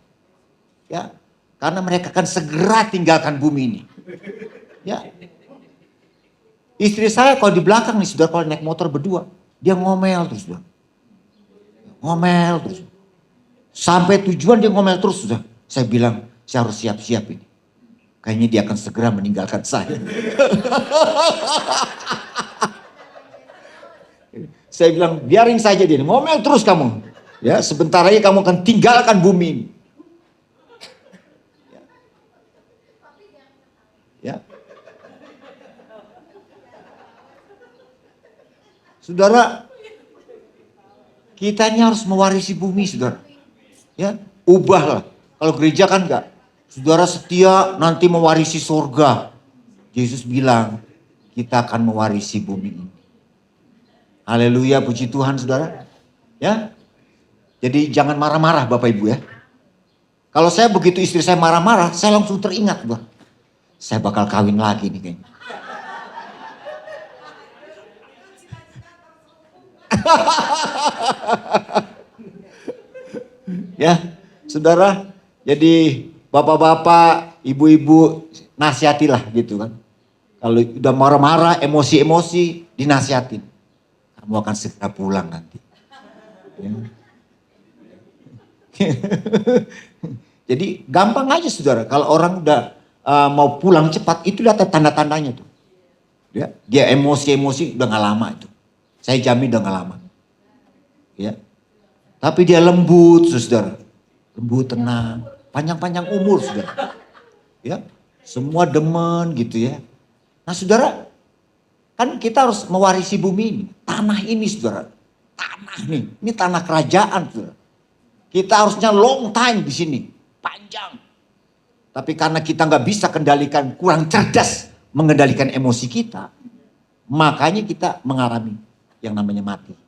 Speaker 1: Ya, karena mereka akan segera tinggalkan bumi ini. Ya. Istri saya kalau di belakang nih saudara, kalau naik motor berdua, dia ngomel terus saudara. Ngomel terus. Sampai tujuan dia ngomel terus saudara. Saya bilang, saya harus siap-siap ini. Kayaknya dia akan segera meninggalkan saya. Saya bilang, biarin saja dia, ngomel terus kamu. Ya, sebentar lagi kamu akan tinggalkan bumi ini. Ya. Saudara, kita ini harus mewarisi bumi, saudara. Ya, ubahlah. Kalau gereja kan enggak. Saudara setia nanti mewarisi surga. Yesus bilang, kita akan mewarisi bumi ini. Haleluya, puji Tuhan, saudara. Ya. Jadi jangan marah-marah Bapak Ibu ya. Kalau saya begitu istri saya marah-marah, saya langsung teringat, Bang. Saya bakal kawin lagi nih kayaknya. Ya, saudara, jadi bapak-bapak, ibu-ibu nasihatilah gitu kan. Kalau udah marah-marah, emosi-emosi, dinasihatin. Kamu akan segera pulang nanti. Ya. Jadi gampang aja saudara, kalau orang udah mau pulang cepat, itu lihat tanda-tandanya tuh. Ya, dia emosi-emosi udah gak lama itu. Saya jamin udah gak lama. Ya. Tapi dia lembut, saudara. Lembut, tenang. Panjang-panjang umur, saudara. Ya. Semua demen gitu ya. Nah, saudara, kan kita harus mewarisi bumi ini. Tanah ini, saudara. Tanah nih. Ini tanah kerajaan, saudara. Kita harusnya long time di sini. Panjang. Tapi karena kita nggak bisa kendalikan, kurang cerdas mengendalikan emosi kita. Makanya kita mengalami yang namanya mati.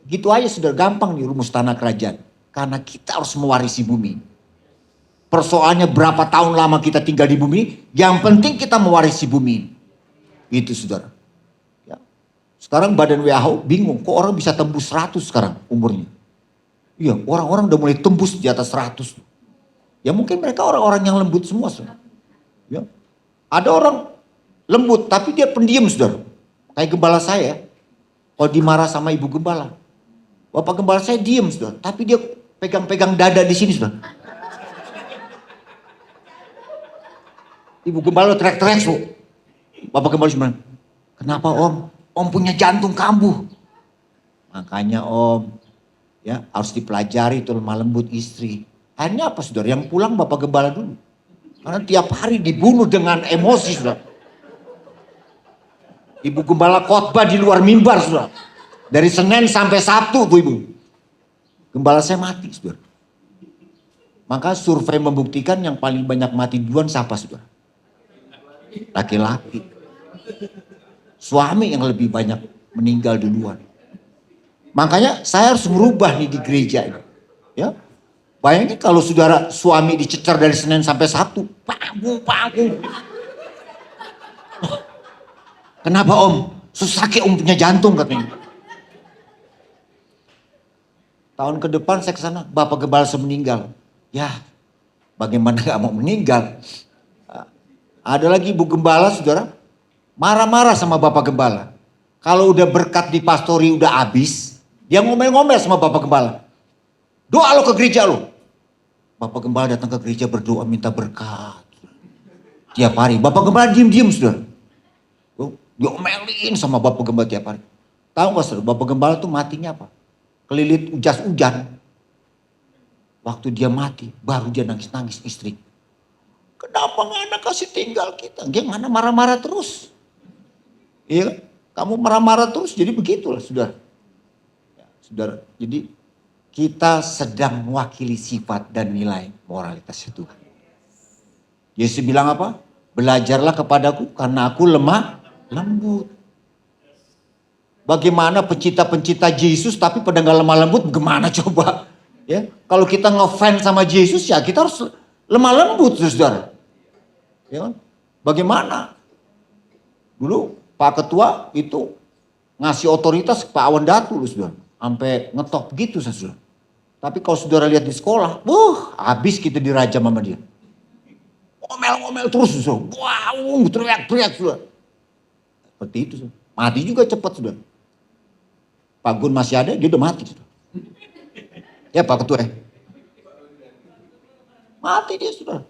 Speaker 1: Gitu aja sudah gampang nih rumus tanah kerajaan. Karena kita harus mewarisi bumi. Persoalannya berapa tahun lama kita tinggal di bumi. Yang penting kita mewarisi bumi. Itu saudara. Ya. Sekarang badan WHO bingung. Kok orang bisa tembus 100 sekarang umurnya. Iya, orang-orang udah mulai tembus di atas 100. Ya mungkin mereka orang-orang yang lembut semua saudara. Ya. Ada orang lembut tapi dia pendiam saudara. Kayak gembala saya. Kalau dimarah sama ibu gembala. Bapak gembala saya diem saudara, tapi dia pegang-pegang dada di sini saudara. Ibu gembala teriak-teriak su. Bapak gembala cuma, kenapa om? Om punya jantung kambuh. Makanya om, ya harus dipelajari itu lemah lembut istri. Akhirnya apa saudara? Yang pulang bapak gembala dulu. Karena tiap hari dibunuh dengan emosi saudara. Ibu gembala khotbah di luar mimbar saudara. Dari Senin sampai Sabtu tuh ibu. Gembala saya mati saudara. Maka survei membuktikan yang paling banyak mati duluan siapa saudara? Laki-laki. Suami yang lebih banyak meninggal duluan. Makanya saya harus merubah nih di gereja ini. Ya. Bayangin kalau saudara suami dicecer dari Senin sampai Sabtu. Panggung. Kenapa om? Susah om punya jantung katanya. Tahun ke depan saya ke sana, Bapak Gembala meninggal. Ya, bagaimana gak mau meninggal? Ada lagi Ibu Gembala, saudara, marah-marah sama Bapak Gembala. Kalau udah berkat di pastori udah habis, dia ngomel-ngomel sama Bapak Gembala. Doa lo ke gereja lo. Bapak Gembala datang ke gereja berdoa minta berkat. Tiap hari, Bapak Gembala diem-diem, saudara. Diomelin sama Bapak Gembala tiap hari. Tahu gak saudara, Bapak Gembala tuh matinya apa? Kelilit jas hujan. Waktu dia mati, baru dia nangis-nangis istri. Kenapa gak anak kasih tinggal kita? Dia mana marah-marah terus. Iya, kamu marah-marah terus, jadi begitulah saudara. Ya, saudara, jadi kita sedang mewakili sifat dan nilai moralitas Tuhan. Yesus bilang apa? Belajarlah kepadaku karena aku lemah lembut. Bagaimana pencipta Yesus tapi pada nggak lemah lembut, bagaimana coba? Ya, kalau kita ngefans sama Yesus ya kita harus lemah lembut, saudara. Ya kan? Bagaimana? Dulu Pak Ketua itu ngasih otoritas ke Pak Awan Datu, saudara, sampai ngetop gitu, saudara. Tapi kalau saudara lihat di sekolah, habis kita dirajam sama dia. ngomel-ngomel terus, saudara. Wow, teriak-teriak, saudara. Seperti itu, saudara. Mati juga cepat, saudara. Pak Gun masih ada, dia udah mati, saudara. Ya Pak Ketua. Mati dia, saudara.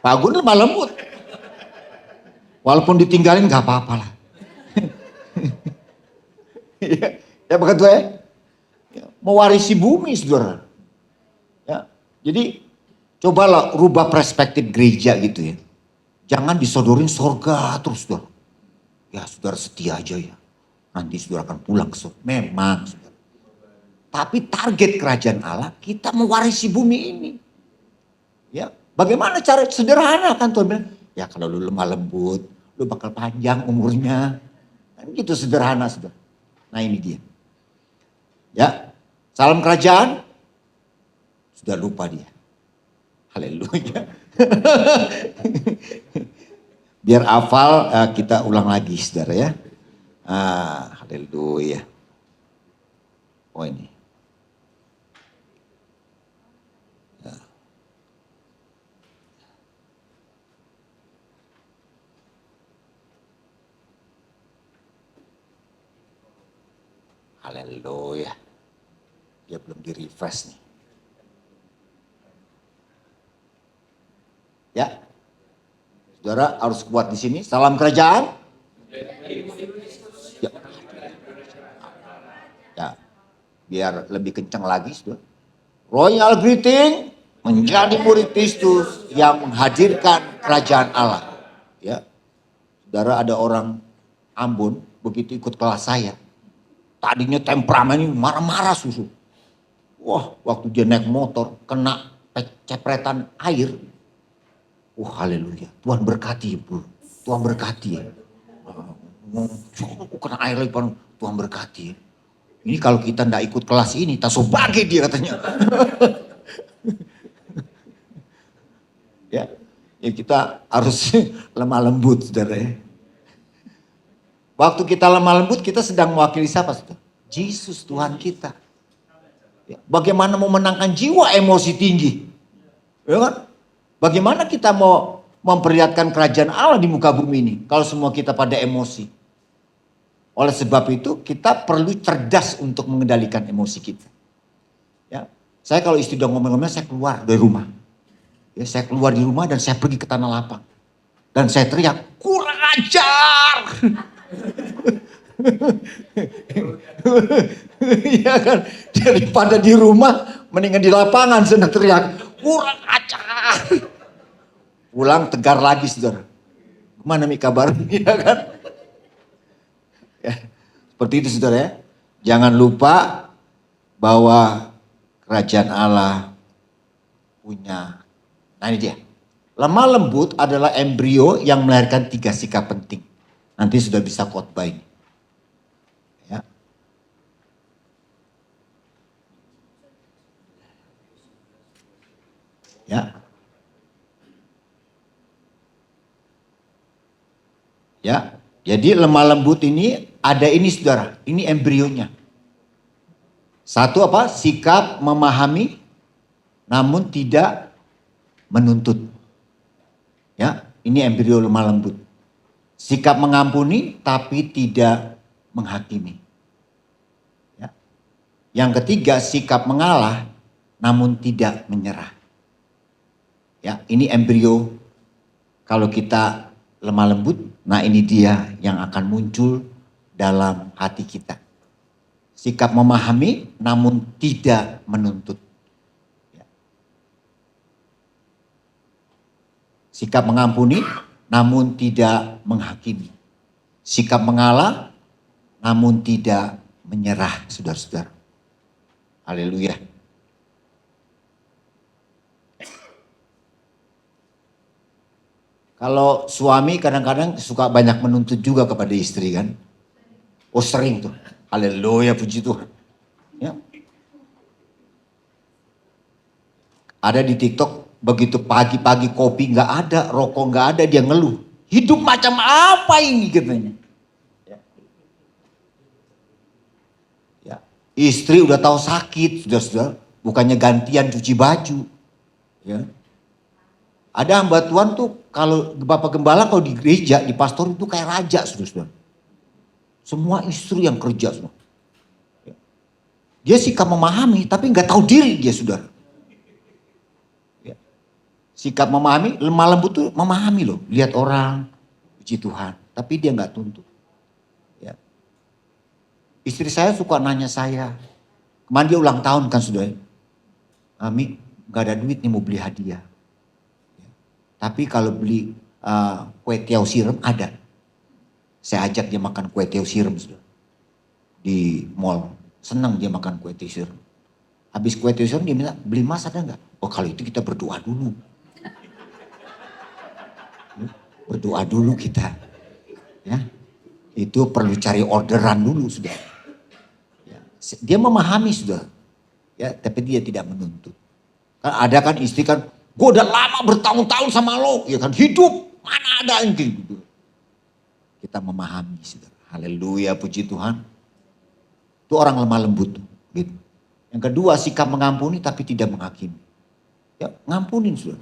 Speaker 1: Pak Gun lemah lembut. Walaupun ditinggalin gak apa-apa lah. Ya Pak Ketua ya. Mewarisi bumi, saudara. Ya, jadi cobalah rubah perspektif gereja gitu ya. Jangan disodorin sorga terus, saudara. Ya saudara setia aja ya. Nanti saudara akan pulang ke surga. Memang, saudara. Tapi target kerajaan Allah kita mewarisi bumi ini. Ya, bagaimana cara sederhana kan Tuhan bilang, ya kalau lu lemah lembut, lu bakal panjang umurnya. Kan gitu sederhana, saudara. Nah ini dia. Ya, salam kerajaan, sudah lupa dia. Haleluya. Biar hafal kita ulang lagi saudara ya. Haleluya. Oh ini. Ya. Haleluya. Dia belum di refresh nih. Ya. Saudara harus kuat di sini. Salam kerajaan. Ya. Ya. Biar lebih kencang lagi, saudara. Royal greeting menjadi murid Kristus yang menghadirkan kerajaan Allah. Ya. Saudara ada orang Ambon begitu ikut kelas saya. Tadinya temperamennya marah-marah susu. Wah, waktu dia naik motor kena cepretan air. Haleluya. Tuhan berkati, bro. Tuhan berkati ya. Kena air lagi, Tuhan berkati ya. Ini kalau kita ndak ikut kelas ini, tak sobage dia katanya. Ya kita harus lemah lembut, saudara ya. Waktu kita lemah lembut, kita sedang mewakili siapa, saudara? Yesus Tuhan kita. Ya, bagaimana mau menangkan jiwa emosi tinggi? Ya kan? Bagaimana kita mau memperlihatkan kerajaan Allah di muka bumi ini kalau semua kita pada emosi? Oleh sebab itu kita perlu cerdas untuk mengendalikan emosi kita. Ya, saya kalau istri udah ngomel-ngomel, saya keluar dari rumah. Ya, saya keluar di rumah dan saya pergi ke tanah lapang. Dan saya teriak, kurang ajar. Iya kan, daripada di rumah mendingan di lapangan sedang teriak kurang ajar. Pulang tegar lagi, saudara. Gimana nih kabar? Iya kan? Ya, seperti itu, saudara ya. Jangan lupa bahwa kerajaan Allah punya. Nah ini dia. Lemah lembut adalah embrio yang melahirkan 3 sikap penting. Nanti sudah bisa khotbah ini. Ya. Ya. Jadi lemah lembut ini ada ini, saudara. Ini embrionya. Satu apa? Sikap memahami namun tidak menuntut. Ya, ini embrio lemah lembut. Sikap mengampuni tapi tidak menghakimi. Ya. Yang ketiga, sikap mengalah namun tidak menyerah. Ya, ini embrio kalau kita lemah lembut, nah ini dia yang akan muncul dalam hati kita. Sikap memahami namun tidak menuntut. Ya. Sikap mengampuni namun tidak menghakimi. Sikap mengalah namun tidak menyerah, saudara-saudara. Haleluya. Kalau suami kadang-kadang suka banyak menuntut juga kepada istri kan. Oh sering tuh. Haleluya, puji Tuhan. Ya. Ada di TikTok begitu pagi-pagi kopi nggak ada, rokok nggak ada, dia ngeluh. Hidup macam apa ini katanya. Ya. Ya. Istri udah tahu sakit, sudah bukannya gantian cuci baju. Ya. Ada hamba Tuhan tuh kalau Bapak Gembala kalau di gereja, di pastor itu kayak raja saudara. Semua istri yang kerja semua. Dia sikap memahami tapi nggak tahu diri dia saudara. Sikap memahami, lemah lembut tuh memahami loh. Lihat orang, puji Tuhan. Tapi dia nggak tuntut. Ya. Istri saya suka nanya saya. Kemarin dia ulang tahun kan saudara. Ami nggak ada duit nih mau beli hadiah. Tapi kalau beli kue tiaw siram ada. Saya ajak dia makan kue tiaw siram sudah. Di mall. Senang dia makan kue tiaw siram. Habis kue tiaw siram dia minta beli mas ada nggak? Oh kalau itu kita berdoa dulu. Berdoa dulu kita. Ya. Itu perlu cari orderan dulu sudah. Ya. Dia memahami sudah. Ya, tapi dia tidak menuntut. Kan ada kan istri kan, gue udah lama bertahun-tahun sama lo, ya kan hidup mana ada yang gitu. Kita memahami, saudara. Haleluya, puji Tuhan. Itu orang lemah lembut. Gitu. Yang kedua, sikap mengampuni tapi tidak menghakimi. Ya, ngampunin, saudara.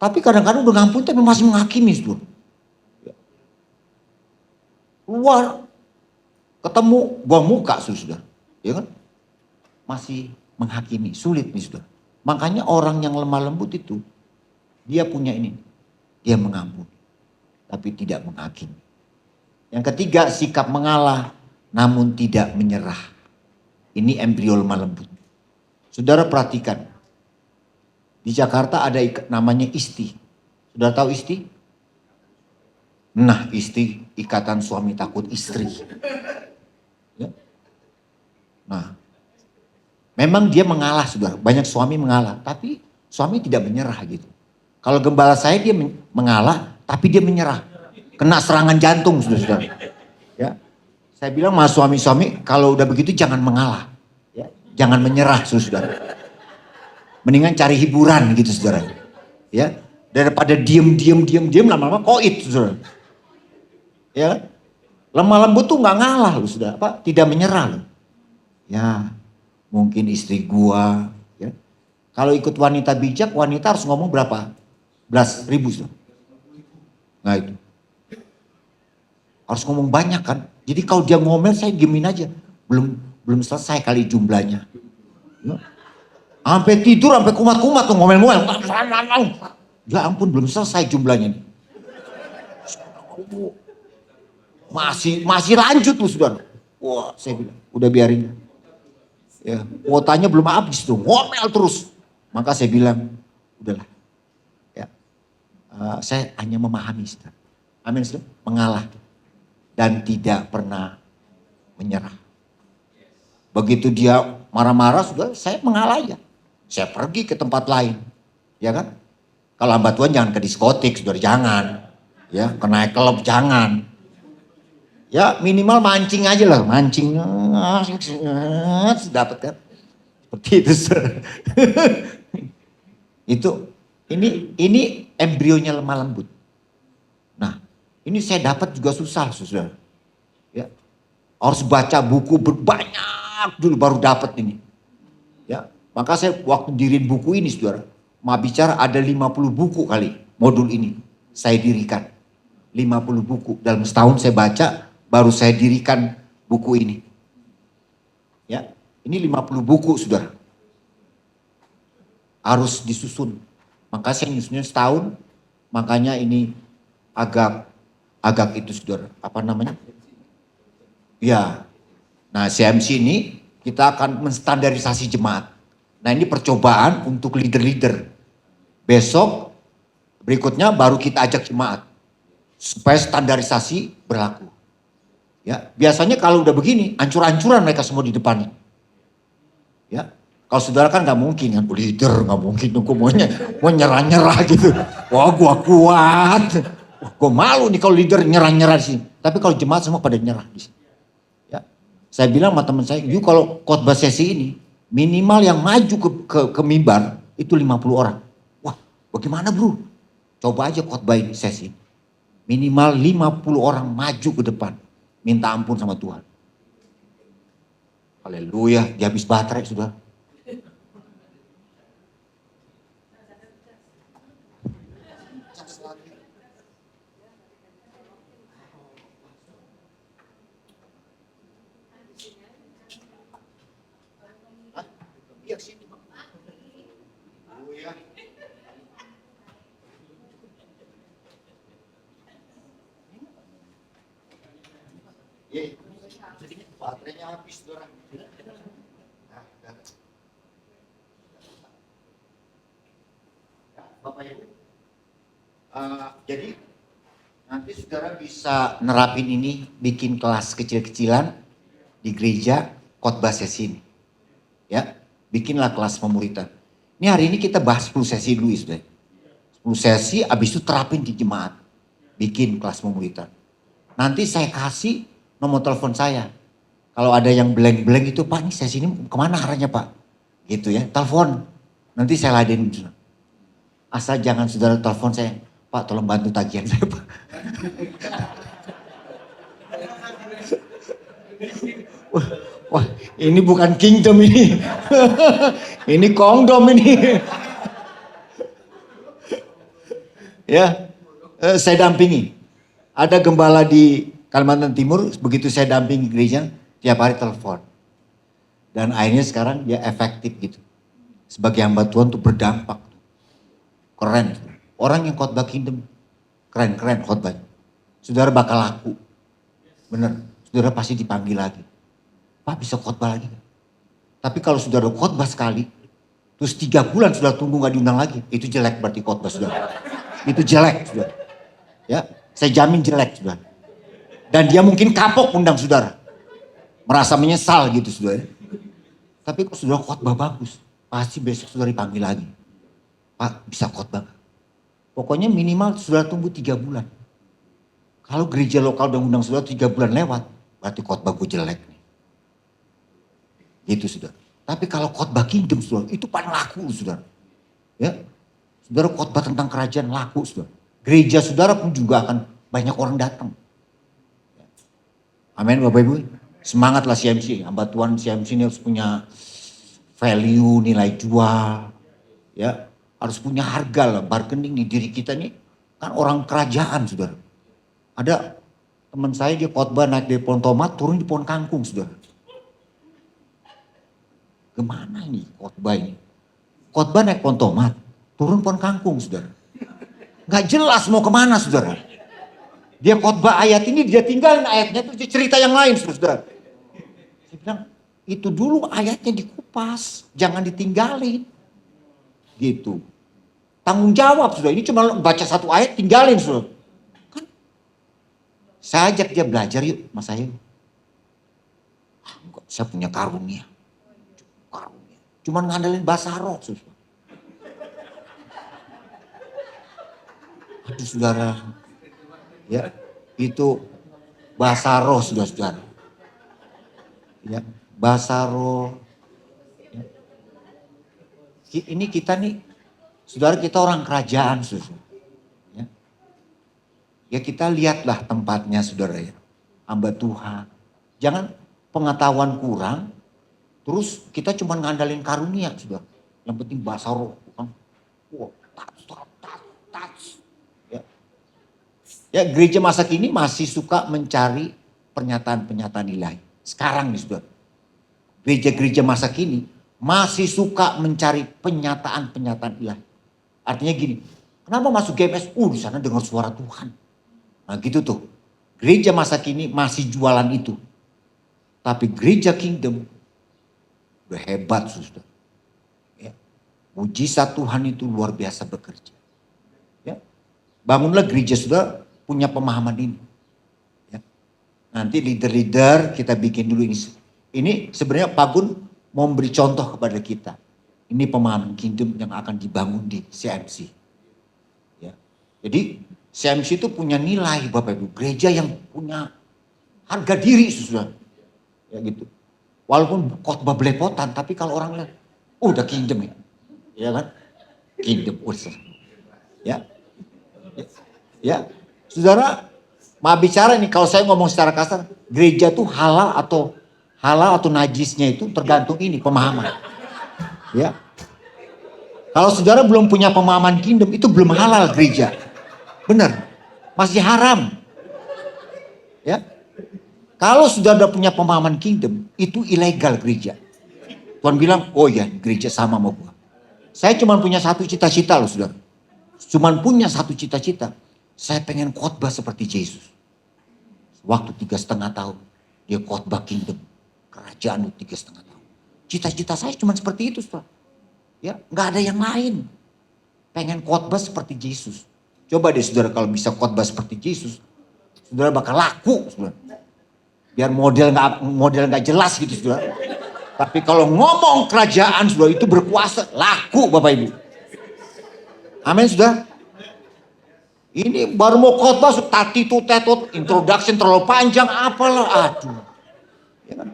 Speaker 1: Tapi kadang-kadang udah ngampuni tapi masih menghakimi, saudara. Ya. Keluar, ketemu, buang muka, saudara. Ya kan? Masih menghakimi, sulit nih, saudara. Makanya orang yang lemah lembut itu, dia punya ini, dia mengampuni, tapi tidak menghakimi. Yang ketiga, sikap mengalah, namun tidak menyerah. Ini embrio lemah lembut. Saudara perhatikan, di Jakarta ada namanya ISTI. Saudara tahu ISTI? Nah, ISTI, Ikatan Suami Takut Istri. Ya. Nah, memang dia mengalah saudara, banyak suami mengalah, tapi suami tidak menyerah gitu. Kalau gembala saya dia mengalah, tapi dia menyerah. Kena serangan jantung saudara. Ya. Saya bilang sama suami-suami kalau udah begitu jangan mengalah. Ya. Jangan menyerah saudara. Mendingan cari hiburan gitu saudara. Ya. Daripada diem lama-lama koit saudara. Ya. Lemah lembut tuh nggak ngalah loh saudara. Apa? Tidak menyerah loh. Ya. Mungkin istri gua, ya. Kalau ikut wanita bijak, wanita harus ngomong berapa? Belas ribu. Nah itu. Harus ngomong banyak kan. Jadi kalau dia ngomel saya diemin aja. Belum selesai kali jumlahnya. Ya. Sampai tidur, sampai kumat-kumat tuh ngomel-ngomel. Ya ampun belum selesai jumlahnya nih. Masih lanjut tuh saudara. Wah saya bilang udah biarin. Ya, kuotanya belum habis tuh, ngomel terus. Maka saya bilang, udahlah. Ya, saya hanya memahami, saudara. Amin, saudara. Mengalah dan tidak pernah menyerah. Begitu dia marah-marah, sudah saya mengalah aja. Saya pergi ke tempat lain, ya kan? Kalau hamba Tuhan jangan ke diskotik, saudara jangan. Ya, ke naik klub jangan. Ya minimal mancing aja lah, mancing dapat kan. Seperti itu. Itu ini embrionya lemah lembut. Nah, ini saya dapat juga susah, saudara. Ya. Harus baca buku berbanyak dulu baru dapat ini. Ya. Maka saya waktu diriin buku ini, saudara, mau bicara ada 50 buku kali modul ini saya dirikan. 50 buku dalam setahun saya baca baru saya dirikan buku ini. Ya, ini 50 buku saudara. Harus disusun. Maka saya nyusunnya setahun, makanya ini agak itu saudara. Apa namanya? Ya, nah CMC ini kita akan menstandarisasi jemaat. Nah ini percobaan untuk leader-leader. Besok berikutnya baru kita ajak jemaat. Supaya standarisasi berlaku. Ya, biasanya kalau udah begini, ancur-ancuran mereka semua di depan. Ya, kalau saudara kan nggak mungkin kan, leader nggak mungkin, aku mau nyerah-nyerah gitu. Wah, gua kuat. Wah, gua malu nih kalau leader nyerah-nyerah di sini. Tapi kalau jemaat semua pada nyerah di sini. Ya, saya bilang sama teman saya, yuk kalau khotbah sesi ini minimal yang maju ke mimbar itu 50 orang. Wah, bagaimana bro? Coba aja khotbah ini sesi. Minimal 50 orang maju ke depan. Minta ampun sama Tuhan. Haleluya, dia habis baterai sudah. lagi. Hah? Iya sini Bang. Oh ya. Iya. Baterainya habis orang. Nah, udah. Ya, Bapak Ibu. Jadi nanti saudara bisa nerapin ini, bikin kelas kecil-kecilan di gereja khotbah sesi ini. Ya, bikinlah kelas pemuritan. Ini hari ini kita bahas 10 sesi dulu ya, saudara. 10 sesi, habis itu terapin di jemaat. Bikin kelas pemuritan. Nanti saya kasih nomor telepon saya. Kalau ada yang blank-blank itu, Pak ini sesi ini kemana arahnya Pak? Gitu ya, telepon. Nanti saya ladenin. Asal jangan saudara telepon saya, Pak tolong bantu tagihan saya Pak. Wah ini bukan kingdom ini. Ini kongdom ini. Ya, saya dampingi. Ada gembala di Kalimantan Timur, begitu saya dampingi gereja, tiap hari telepon. Dan akhirnya sekarang dia efektif gitu. Sebagai hamba Tuhan tuh berdampak. Keren. Orang yang khotbah kingdom, keren-keren khotbahnya. Saudara bakal laku. Bener, saudara pasti dipanggil lagi. Pak bisa khotbah lagi. Tapi kalau saudara khotbah sekali, terus 3 bulan sudah tunggu gak diundang lagi, itu jelek berarti khotbah saudara. Itu jelek saudara. Ya, saya jamin jelek saudara. Dan dia mungkin kapok undang saudara. Merasa menyesal gitu saudara. Tapi kalau saudara khotbah bagus, pasti besok saudara dipanggil lagi. Pak bisa khotbah. Pokoknya minimal saudara tunggu 3 bulan. Kalau gereja lokal udah undang saudara 3 bulan lewat, berarti khotbah gue jelek nih. Gitu saudara. Tapi kalau khotbah kingdom saudara, itu paling laku saudara. Ya, saudara khotbah tentang kerajaan laku saudara. Gereja saudara pun juga akan banyak orang datang. Amin Bapak Ibu. Semangatlah CMC. Hamba Tuhan CMC ini harus punya value, nilai jual. Ya, harus punya harga lah. Bargaining di diri kita nih. Kan orang kerajaan saudara. Ada teman saya dia khotbah naik dari pohon tomat turun di pohon kangkung saudara. Gimana ini khotbah ini? Khotbah naik pohon tomat turun pohon kangkung saudara. Gak jelas mau kemana saudara. Dia khotbah ayat ini dia tinggalin ayatnya itu dia cerita yang lain saudara. Saya bilang itu dulu ayatnya dikupas jangan ditinggalin. Gitu. Tanggung jawab saudara ini cuma baca satu ayat tinggalin saudara. Kan saya ajak dia belajar yuk Mas Ayu. Saya punya karunia. Cuman ngandelin bahasa roh saudara. Aduh saudara. Ya, itu bahasa roh saudara-saudara. Ya, bahasa roh. Ya. Ini kita nih, saudara kita orang kerajaan saudara. Ya, ya kita lihatlah tempatnya saudara ya. Hamba Tuhan. Jangan pengetahuan kurang, terus kita cuma ngandalin karunia saudara. Yang penting bahasa roh. Wah, touch. Ya gereja masa kini masih suka mencari pernyataan-pernyataan ilahi. Sekarang nih saudara. Gereja-gereja masa kini masih suka mencari pernyataan-pernyataan ilahi. Artinya gini, kenapa masuk GMS? Di sana dengar suara Tuhan. Nah gitu tuh. Gereja masa kini masih jualan itu. Tapi gereja kingdom udah hebat saudara. Ya. Mujizat Tuhan itu luar biasa bekerja. Ya. Bangunlah gereja saudara punya pemahaman ini. Ya. Nanti leader-leader kita bikin dulu ini. Ini sebenarnya Pak Gun mau memberi contoh kepada kita. Ini pemahaman kingdom yang akan dibangun di CMC. Ya. Jadi CMC itu punya nilai Bapak Ibu. Gereja yang punya harga diri saudara. Ya gitu. Walaupun khotbah belepotan tapi kalau orang lihat, udah kingdom ya. Ya kan? Kingdom. Ya. Ya. Saudara, mau bicara nih kalau saya ngomong secara kasar, gereja tuh halal atau najisnya itu tergantung ini pemahaman. Ya. Kalau saudara belum punya pemahaman kingdom itu belum halal gereja. Benar, masih haram. Ya, kalau sudah ada punya pemahaman kingdom, itu ilegal gereja. Tuhan bilang, oh ya gereja sama mau gua. Saya cuma punya satu cita-cita loh saudara. Cuma punya satu cita-cita. Saya pengen khotbah seperti Yesus. Waktu 3,5 tahun, dia khotbah kingdom. Kerajaan 3,5 tahun. Cita-cita saya cuma seperti itu saudara. Ya, nggak ada yang lain. Pengen khotbah seperti Yesus. Coba deh saudara kalau bisa khotbah seperti Yesus, saudara bakal laku saudara. Biar model nggak jelas gitu saudara. Tapi kalau ngomong kerajaan saudara itu berkuasa, laku Bapak Ibu. Amin saudara. Ini baru mau khotbah tatitut tetut, introduction terlalu panjang apalah, aduh. Ya kan?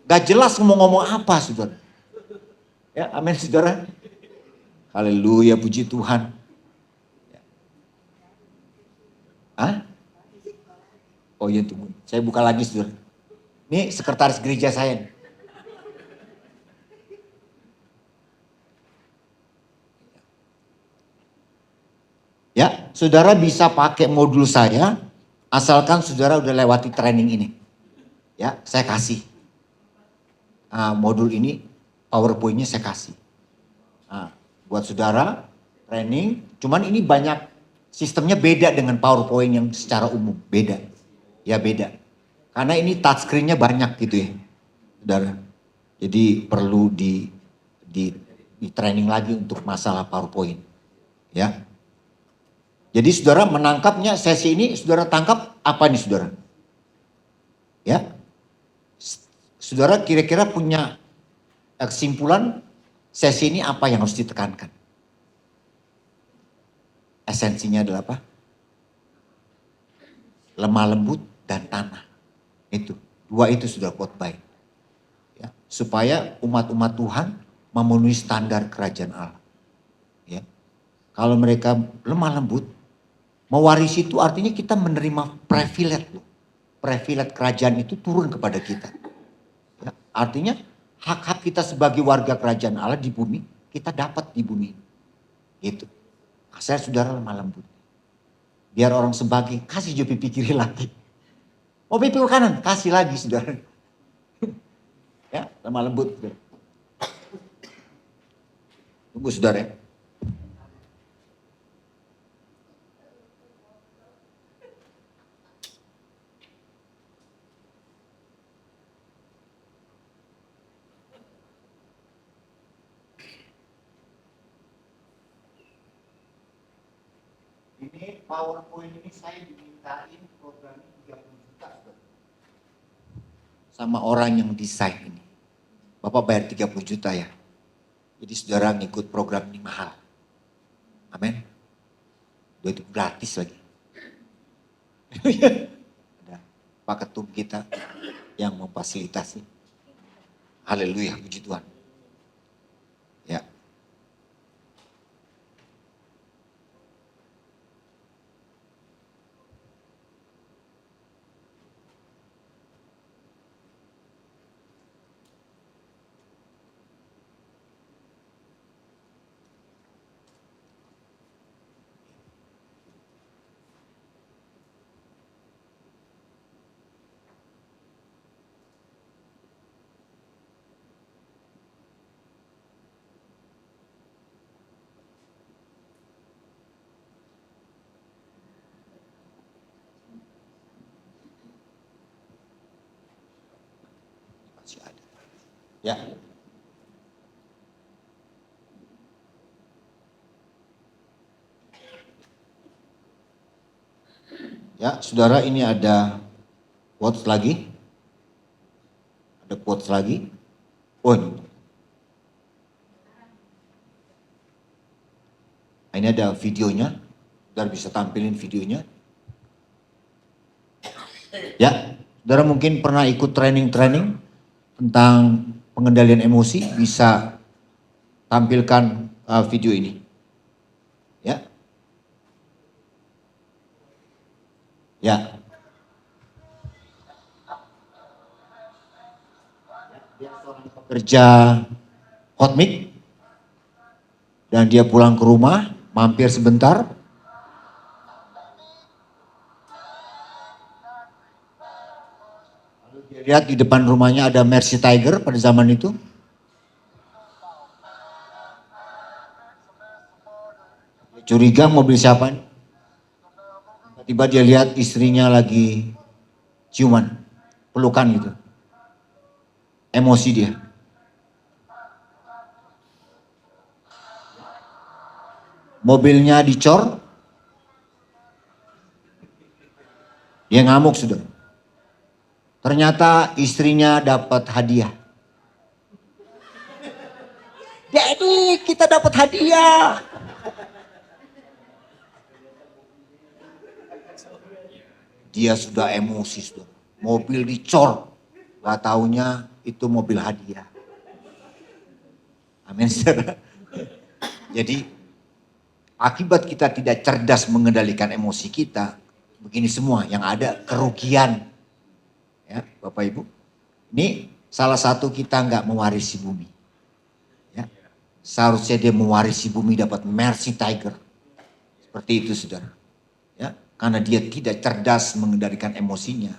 Speaker 1: Gak jelas ngomong apa saudara. Ya, amin saudara. Haleluya, puji Tuhan. Hah? Oh iya tunggu, saya buka lagi saudara. Ini sekretaris gereja saya nih. Ya, saudara bisa pakai modul saya, asalkan saudara udah lewati training ini. Ya, saya kasih. Modul ini, PowerPoint-nya saya kasih. Buat saudara, training, cuman ini banyak, sistemnya beda dengan PowerPoint yang secara umum, beda. Ya beda. Karena ini touchscreen-nya banyak gitu ya, saudara. Jadi perlu di training lagi untuk masalah PowerPoint. Ya. Jadi saudara menangkapnya sesi ini, saudara tangkap apa nih saudara? Ya. Saudara kira-kira punya kesimpulan sesi ini apa yang harus ditekankan? Esensinya adalah apa? Lemah lembut dan tanah. Itu. Dua itu sudah khotbah. Ya. Supaya umat-umat Tuhan memenuhi standar kerajaan Allah. Ya. Kalau mereka lemah lembut, mewarisi itu artinya kita menerima privilege loh. Privilege kerajaan itu turun kepada kita. Ya, artinya hak-hak kita sebagai warga kerajaan Allah di bumi, kita dapat di bumi. Gitu. Saya saudara lemah lembut. Biar orang sebagai, kasih juga pipi kiri lagi. Mau pipi kanan, kasih lagi saudara. Ya, lemah lembut. Tunggu saudara ya. Ini PowerPoint ini saya dimintain programnya 30 juta. Sama orang yang desain ini. Bapak bayar 30 juta ya. Jadi saudara ngikut program ini mahal. Amin. Itu gratis lagi. Ada Pak Ketum kita yang memfasilitasi. Haleluya, puji Tuhan. Ya. Masih ada. Ya. Ya, saudara ini ada quotes lagi. Ada quotes lagi. Oh, ini ada videonya. Saudara bisa tampilin videonya. Ya, saudara mungkin pernah ikut training-training tentang pengendalian emosi, bisa tampilkan video ini. Ya. Ya. Dia seorang pekerja hotmik dan dia pulang ke rumah, mampir sebentar. Lihat di depan rumahnya ada Mercy Tiger pada zaman itu. Curiga mobil siapa nih? Tiba dia lihat istrinya lagi ciuman, pelukan gitu. Emosi dia. Mobilnya dicor. Dia ngamuk sudah. Ternyata istrinya dapat hadiah. Jadi kita dapat hadiah. Dia sudah emosi sudah. Mobil dicor. Gak taunya itu mobil hadiah. Amin saudara. Jadi akibat kita tidak cerdas mengendalikan emosi kita. Begini semua yang ada kerugian. Ya Bapak Ibu. Ini salah satu kita nggak mewarisi bumi. Ya, seharusnya dia mewarisi bumi dapat Mercy Tiger. Seperti itu saudara. Ya, karena dia tidak cerdas mengendalikan emosinya.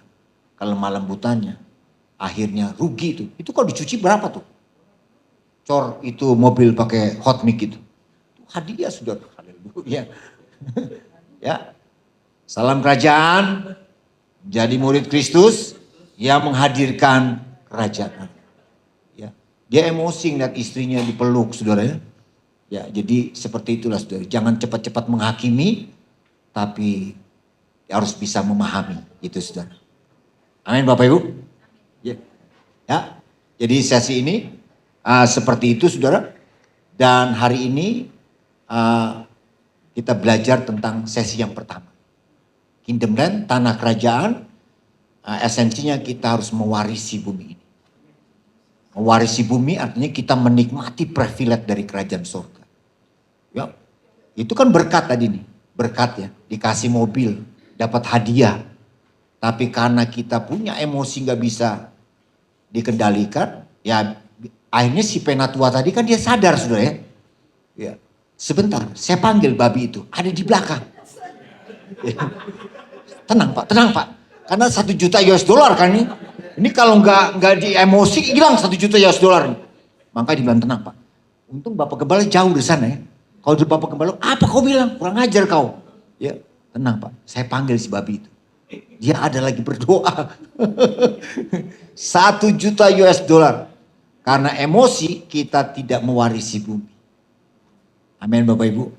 Speaker 1: Kelemah lembutannya. Akhirnya rugi itu. Itu kalau dicuci berapa tuh? Cor itu mobil pakai hot mic itu. Hadiah saudara. Haleluya. Ya. Salam kerajaan. Jadi murid Kristus yang menghadirkan kerajaan. Ya. Dia emosi ngeliat istrinya dipeluk saudara ya. Ya, jadi seperti itulah saudara. Jangan cepat-cepat menghakimi, tapi harus bisa memahami itu saudara. Amin Bapak Ibu. Ya. Ya. Jadi sesi ini seperti itu saudara. Dan hari ini kita belajar tentang sesi yang pertama. Kingdom Land, tanah kerajaan, esensinya kita harus mewarisi bumi ini. Mewarisi bumi artinya kita menikmati privilege dari kerajaan surga. Ya, itu kan berkat tadi nih, berkat ya, dikasih mobil, dapat hadiah. Tapi karena kita punya emosi gak bisa dikendalikan, ya akhirnya si penatua tadi kan dia sadar sudah ya. Ya, sebentar, saya panggil babi itu, ada di belakang. Ya. Tenang Pak. Karena 1 juta US dollar kan ini. Ini kalau nggak di emosi hilang 1 juta US dollar. Makanya dibilang tenang Pak. Untung Bapak Gembala jauh dari sana ya. Kalau di Bapak Gembala, apa kau bilang? Kurang ajar kau. Ya, tenang Pak. Saya panggil si babi itu. Dia ada lagi berdoa. 1 juta US dollar. Karena emosi kita tidak mewarisi bumi. Amin Bapak Ibu.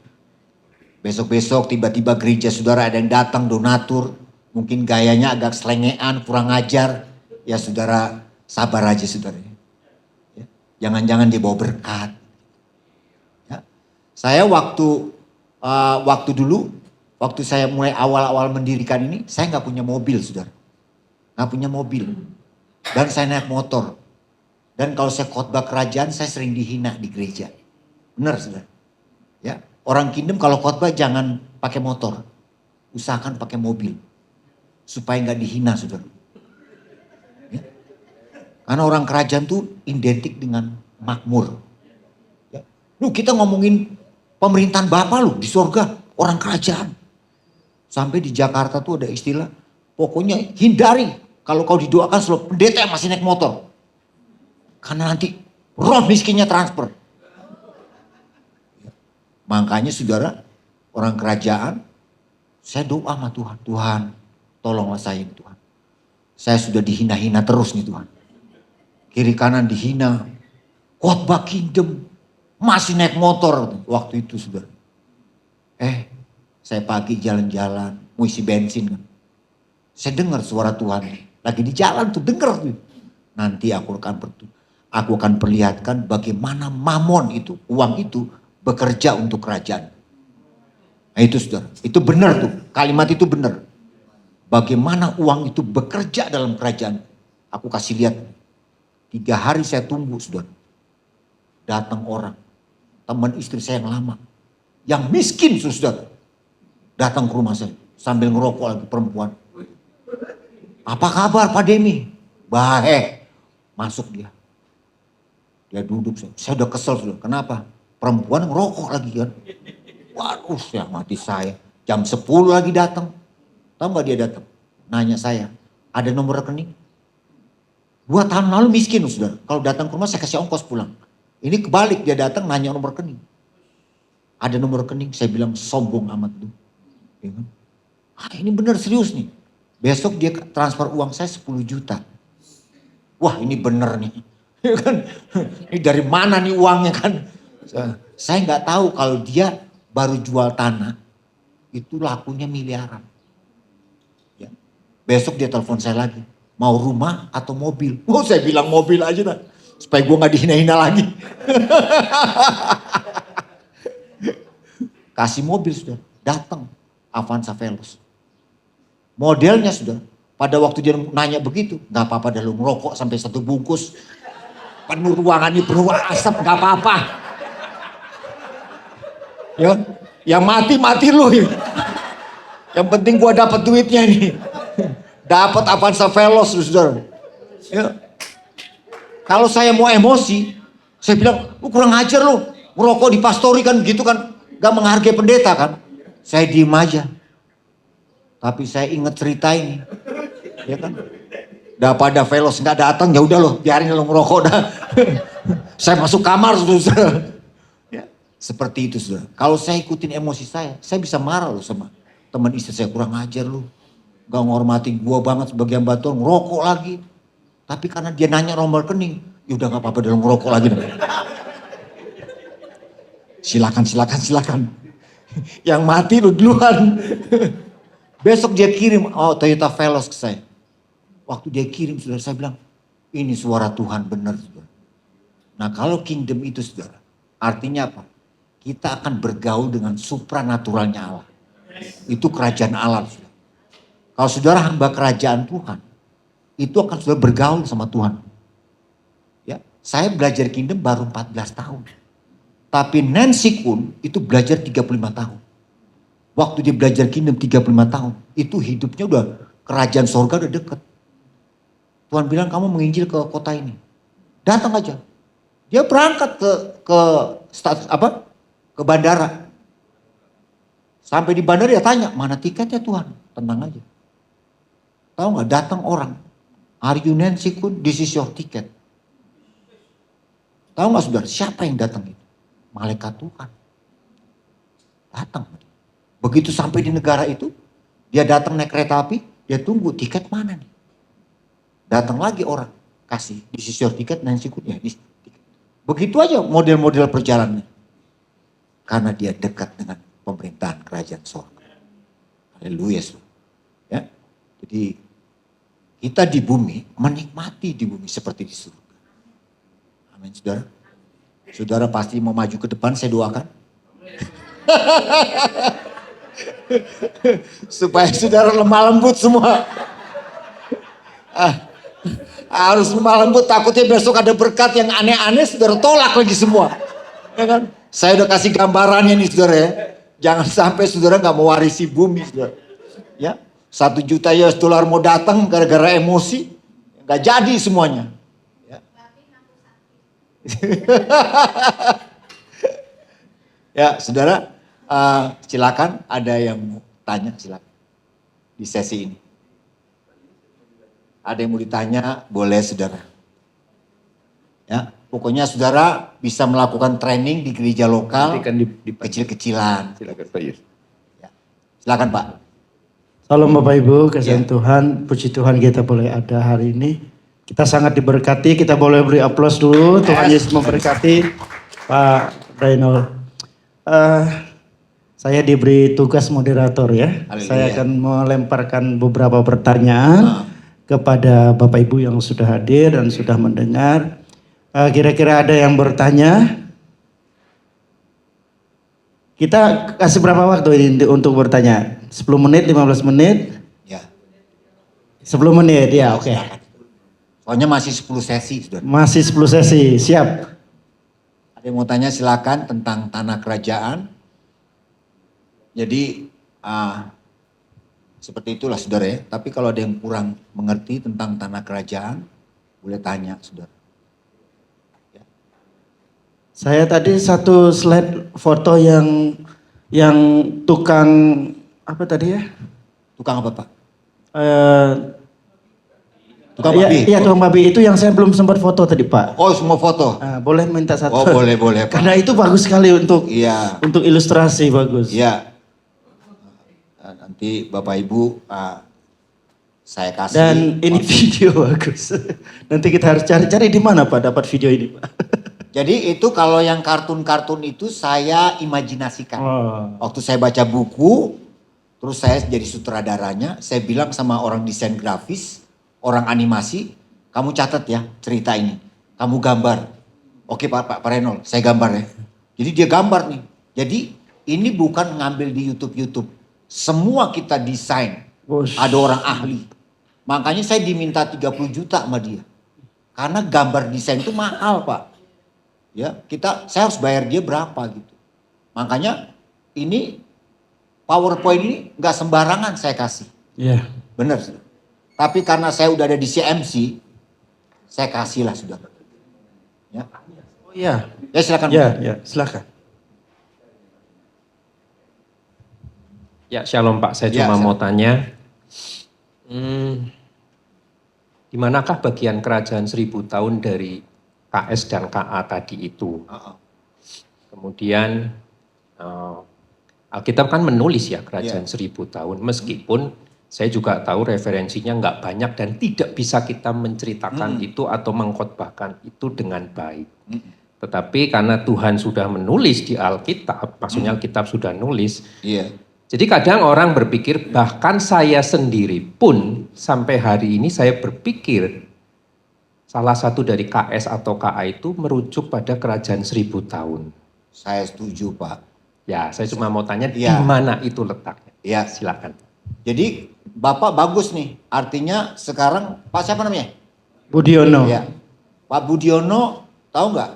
Speaker 1: Besok-besok tiba-tiba gereja saudara ada yang datang donatur. Mungkin gayanya agak selengean, kurang ajar. Ya saudara sabar aja saudara. Ya, jangan-jangan dia bawa berkat. Ya. Saya waktu dulu, waktu saya mulai awal-awal mendirikan ini, saya nggak punya mobil saudara. Nggak punya mobil. Dan saya naik motor. Dan kalau saya khotbah kerajaan, saya sering dihina di gereja. Benar saudara. Ya, orang Kingdom kalau khotbah jangan pakai motor. Usahakan pakai mobil. Supaya nggak dihina saudara. Ya. Karena orang kerajaan tuh identik dengan makmur. Ya. Lu kita ngomongin pemerintahan Bapak lu di surga. Orang kerajaan. Sampai di Jakarta tuh ada istilah. Pokoknya hindari. Kalau kau didoakan selalu pendeta yang masih naik motor. Karena nanti roh miskinnya transfer. Makanya saudara, orang kerajaan, saya doa sama Tuhan. Tuhan, tolonglah saya nih Tuhan. Saya sudah dihina-hina terus nih Tuhan. Kiri kanan dihina. Khotbah Kingdom, masih naik motor waktu itu saudara. Saya pagi jalan-jalan, mau isi bensin kan. Saya dengar suara Tuhan. Lagi di jalan tuh dengar tuh. Nanti aku akan perlihatkan bagaimana mamon itu, uang itu bekerja untuk kerajaan. Nah itu saudara, itu benar tuh, kalimat itu benar. Bagaimana uang itu bekerja dalam kerajaan. Aku kasih lihat, 3 hari saya tunggu saudara. Datang orang, teman istri saya yang lama, yang miskin saudara. Datang ke rumah saya, sambil ngerokok lagi perempuan. Apa kabar Pak Demi? Baik, masuk dia. Dia duduk, saya udah kesel sudah. Kenapa? Perempuan ngerokok lagi kan. Waduh ya mati saya. Jam 10 lagi datang. Tahu gak dia datang? Nanya saya, ada nomor rekening? 2 tahun lalu miskin saudara. Kalau datang ke rumah saya kasih ongkos pulang. Ini kebalik, dia datang nanya nomor rekening. Ada nomor rekening, saya bilang sombong amat tuh. Ya kan? Ini bener serius nih. Besok dia transfer uang saya 10 juta. Wah ini bener nih. Ya kan? Ini dari mana nih uangnya kan. Saya nggak tahu kalau dia baru jual tanah. Itu lakunya miliaran. Ya. Besok dia telepon saya lagi. Mau rumah atau mobil? Oh saya bilang mobil aja dah. Supaya gue gak dihina-hina lagi. Kasih mobil sudah. Datang Avanza Veloz. Modelnya sudah. Pada waktu dia nanya begitu. Gak apa-apa dah lu ngerokok sampai 1 bungkus. Penuh ruangan ini penuh asap gak apa-apa. Ya, yang mati lu. Yang penting gue dapat duitnya nih. Dapat Avanza Veloz saudara. Ya. Kalau saya mau emosi, saya bilang, lu kurang ajar lu. Ngerokok di pastori kan gitu kan. Gak menghargai pendeta kan. Saya diem aja. Tapi saya ingat cerita ini. Ya kan. Daripada Veloz gak datang, ya udah loh. Biarin lo ngerokok dah. Saya masuk kamar saudara. Ya. Seperti itu saudara. Kalau saya ikutin emosi saya bisa marah loh sama teman istri saya. Kurang ajar lu. Gak menghormati gua banget sebagai hamba Tuhan, ngerokok lagi. Tapi karena dia nanya nomor rekening, ya udah gak apa-apa dia ngerokok lagi. Silakan. Yang mati lu duluan. Besok dia kirim Toyota Veloz ke saya. Waktu dia kirim saudara, saya bilang, ini suara Tuhan benar saudara. Nah kalau kingdom itu saudara, artinya apa? Kita akan bergaul dengan supranaturalnya Allah. Itu kerajaan Allah saudara. Kalau saudara hamba kerajaan Tuhan, itu akan saudara bergaul sama Tuhan. Ya, saya belajar kingdom baru 14 tahun. Tapi Nancy Kun itu belajar 35 tahun. Waktu dia belajar kingdom 35 tahun, itu hidupnya udah kerajaan sorga udah deket. Tuhan bilang kamu menginjil ke kota ini. Datang aja. Dia berangkat ke bandara. Sampai di bandara dia tanya, mana tiketnya Tuhan? Tenang aja. Tahu nggak, datang orang. Are you Nancy Kun? This is your ticket. Tahu nggak saudara, siapa yang datang itu? Malaikat Tuhan. Datang. Begitu sampai di negara itu, dia datang naik kereta api, dia tunggu tiket mana nih? Datang lagi orang, kasih this is your ticket Nancy Kun. Ya, this ticket. Begitu aja model-model perjalanannya. Karena dia dekat dengan pemerintahan kerajaan surga. Haleluya. Ya. Jadi kita di bumi, menikmati di bumi seperti di surga. Amin saudara. Saudara pasti mau maju ke depan, saya doakan. Supaya saudara lemah lembut semua. Harus lemah lembut, takutnya besok ada berkat yang aneh-aneh, saudara tolak lagi semua. Ya kan? Saya udah kasih gambarannya nih saudara ya. Jangan sampai saudara gak mau warisi bumi saudara. Ya. 1 juta US dollar mau datang gara-gara emosi, nggak jadi semuanya. Ya, ya saudara, silakan ada yang mau tanya, silakan di sesi ini. Ada yang mau ditanya, boleh saudara. Ya, pokoknya saudara bisa melakukan training di gereja lokal, kecil-kecilan.
Speaker 2: Silakan Pak Yus.
Speaker 1: Ya. Silakan Pak.
Speaker 3: Salam Bapak Ibu, kasih Tuhan, puji Tuhan kita boleh ada hari ini. Kita sangat diberkati, kita boleh beri aplaus dulu. Tuhan Yesus memberkati Pak Reynold. Saya diberi tugas moderator ya. Haleluya. Saya akan melemparkan beberapa pertanyaan kepada Bapak Ibu yang sudah hadir dan sudah mendengar. Kira-kira ada yang bertanya? Kita kasih berapa waktu ini untuk bertanya? 10 menit, 15 menit?
Speaker 1: Ya.
Speaker 3: 10 menit, ya oke.
Speaker 1: Soalnya masih 10 sesi. Saudara.
Speaker 3: Masih 10 sesi, siap.
Speaker 1: Ada yang mau tanya silakan tentang tanah kerajaan. Jadi seperti itulah saudara ya. Tapi kalau ada yang kurang mengerti tentang tanah kerajaan, boleh tanya saudara. Ya.
Speaker 3: Saya tadi satu slide foto yang tukang apa tadi ya?
Speaker 1: Tukang apa Pak? Tukang
Speaker 3: Iya,
Speaker 1: babi.
Speaker 3: iya tukang babi itu yang saya belum sempat foto tadi Pak.
Speaker 1: Oh, semua foto.
Speaker 3: Boleh minta satu?
Speaker 1: Oh, boleh, Pak.
Speaker 3: Karena itu bagus sekali untuk
Speaker 1: Iya.
Speaker 3: untuk ilustrasi bagus.
Speaker 1: Iya. Nanti Bapak Ibu saya kasih.
Speaker 3: Dan ini video bagus. Nanti kita harus cari-cari di mana Pak dapat video ini Pak.
Speaker 1: Jadi itu kalau yang kartun-kartun itu saya imajinasikan.
Speaker 3: Oh.
Speaker 1: Waktu saya baca buku, terus saya jadi sutradaranya, saya bilang sama orang desain grafis, orang animasi, kamu catat ya cerita ini, kamu gambar. Oke Pak Renol, saya gambar ya. Jadi dia gambar nih. Jadi ini bukan ngambil di YouTube. Semua kita desain, ada orang ahli. Makanya saya diminta 30 juta sama dia. Karena gambar desain itu mahal Pak. Ya, saya harus bayar dia berapa gitu. Makanya ini PowerPoint ini nggak sembarangan saya kasih.
Speaker 3: Iya.
Speaker 1: Bener. Tapi karena saya udah ada di CMC, saya kasih lah sudah. Ya.
Speaker 3: Oh iya.
Speaker 1: Ya silakan.
Speaker 3: Ya, silakan.
Speaker 2: Ya shalom Pak, saya cuma mau tanya. Di manakah bagian kerajaan 1000 tahun dari KS dan KA tadi itu? Kemudian Alkitab kan menulis ya kerajaan 1000 tahun. Meskipun saya juga tahu referensinya nggak banyak dan tidak bisa kita menceritakan itu atau mengkhotbahkan itu dengan baik. Tetapi karena Tuhan sudah menulis di Alkitab, maksudnya Alkitab sudah nulis. Jadi kadang orang berpikir, bahkan saya sendiri pun sampai hari ini saya berpikir salah satu dari KS atau KA itu merujuk pada kerajaan 1000 tahun.
Speaker 1: Saya setuju Pak.
Speaker 2: Ya, saya cuma mau tanya di mana itu letaknya.
Speaker 1: Ya,
Speaker 2: silakan.
Speaker 1: Jadi Bapak bagus nih, artinya sekarang Pak siapa namanya?
Speaker 3: Budiono.
Speaker 1: Ya, Pak Budiono tahu nggak?